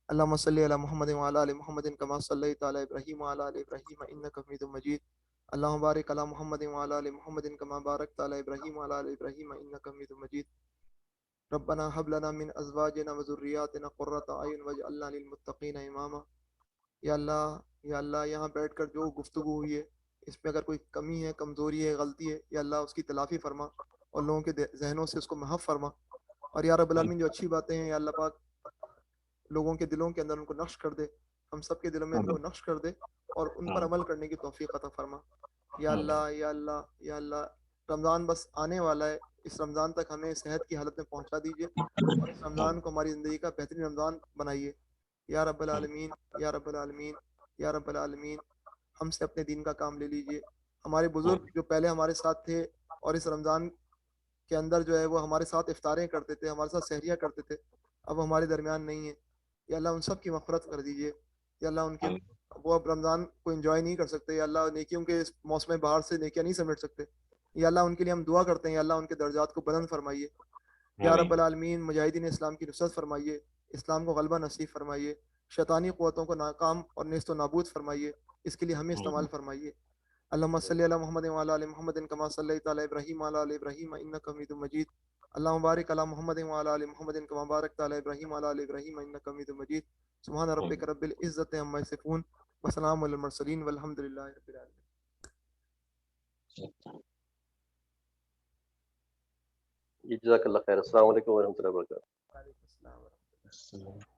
اللهم صل على محمد وعلى ال محمد كما صليت على ابراهيم وعلى ال ابراهيم انك حميد مجيد. اللهم بارك على محمد وعلى ال محمد كما باركت على ابراهيم وعلى ال ابراهيم انك حميد مجيد. ربنا هب لنا من ازواجنا وذرياتنا قرة اعين واجعلنا للمتقين اماما. یا اللہ یہاں بیٹھ کر جو گفتگو ہوئی ہے اس میں اگر کوئی کمی ہے، کمزوری ہے، غلطی ہے، یا اللہ اس کی تلافی فرما اور لوگوں کے ذہنوں سے اس کو محف فرما. اور یا رب العالمین جو اچھی باتیں ہیں یا اللہ پاک لوگوں کے دلوں کے اندر ان کو نقش کر دے، ہم سب کے دلوں میں ان کو نقش کر دے اور ان پر عمل کرنے کی توفیق عطا فرما. یا اللہ یا اللہ یا اللہ، رمضان بس آنے والا ہے، اس رمضان تک ہمیں صحت کی حالت میں پہنچا دیجیے اور اس رمضان کو ہماری زندگی کا بہترین رمضان بنائیے. یا رب العالمین یا رب العالمین یا رب العالمین. ہم سے اپنے دین کا کام لے لیجیے. ہمارے بزرگ جو پہلے ہمارے ساتھ تھے اور اس رمضان کے اندر جو ہے وہ ہمارے ساتھ افطاریں کرتے تھے، ہمارے ساتھ سحریاں کرتے تھے، اب ہمارے درمیان نہیں ہے. یا اللہ ان سب کی مغفرت کر دیجیے. یا اللہ ان کے وہ اب رمضان کو انجوائے نہیں کر سکتے، یا اللہ نیکیوں کے اس موسم بہار سے نیکیاں نہیں سمیٹ سکتے. یا اللہ ان کے لیے ہم دعا کرتے ہیں، یا اللہ ان کے درجات کو بلند فرمائیے. یا رب العالمین مجاہدین اسلام کی نصرت فرمائیے، اسلام کو غلبہ نصیب فرمائیے، شیطانی قوتوں کو ناکام اور نیست و نابود فرمائیے، اس کے لیے ہمیں استعمال فرمائیے۔ اللہم صلی علی محمد وعلی آل محمد کما صلیت علی ابراہیم وعلی آل ابراہیم انک حمید مجید۔ اللہم بارک علی محمد وعلی آل محمد کما بارکت علی ابراہیم وعلی آل ابراہیم انک حمید مجید۔ سبحان ربک رب العزت عما یصفون وسلام علی المرسلین والحمد للہ رب العالمین۔ جزاک اللہ خیر، السلام علیکم ورحمۃ اللہ وبرکاتہ۔ وعلیکم السلام ورحمۃ اللہ۔ السلام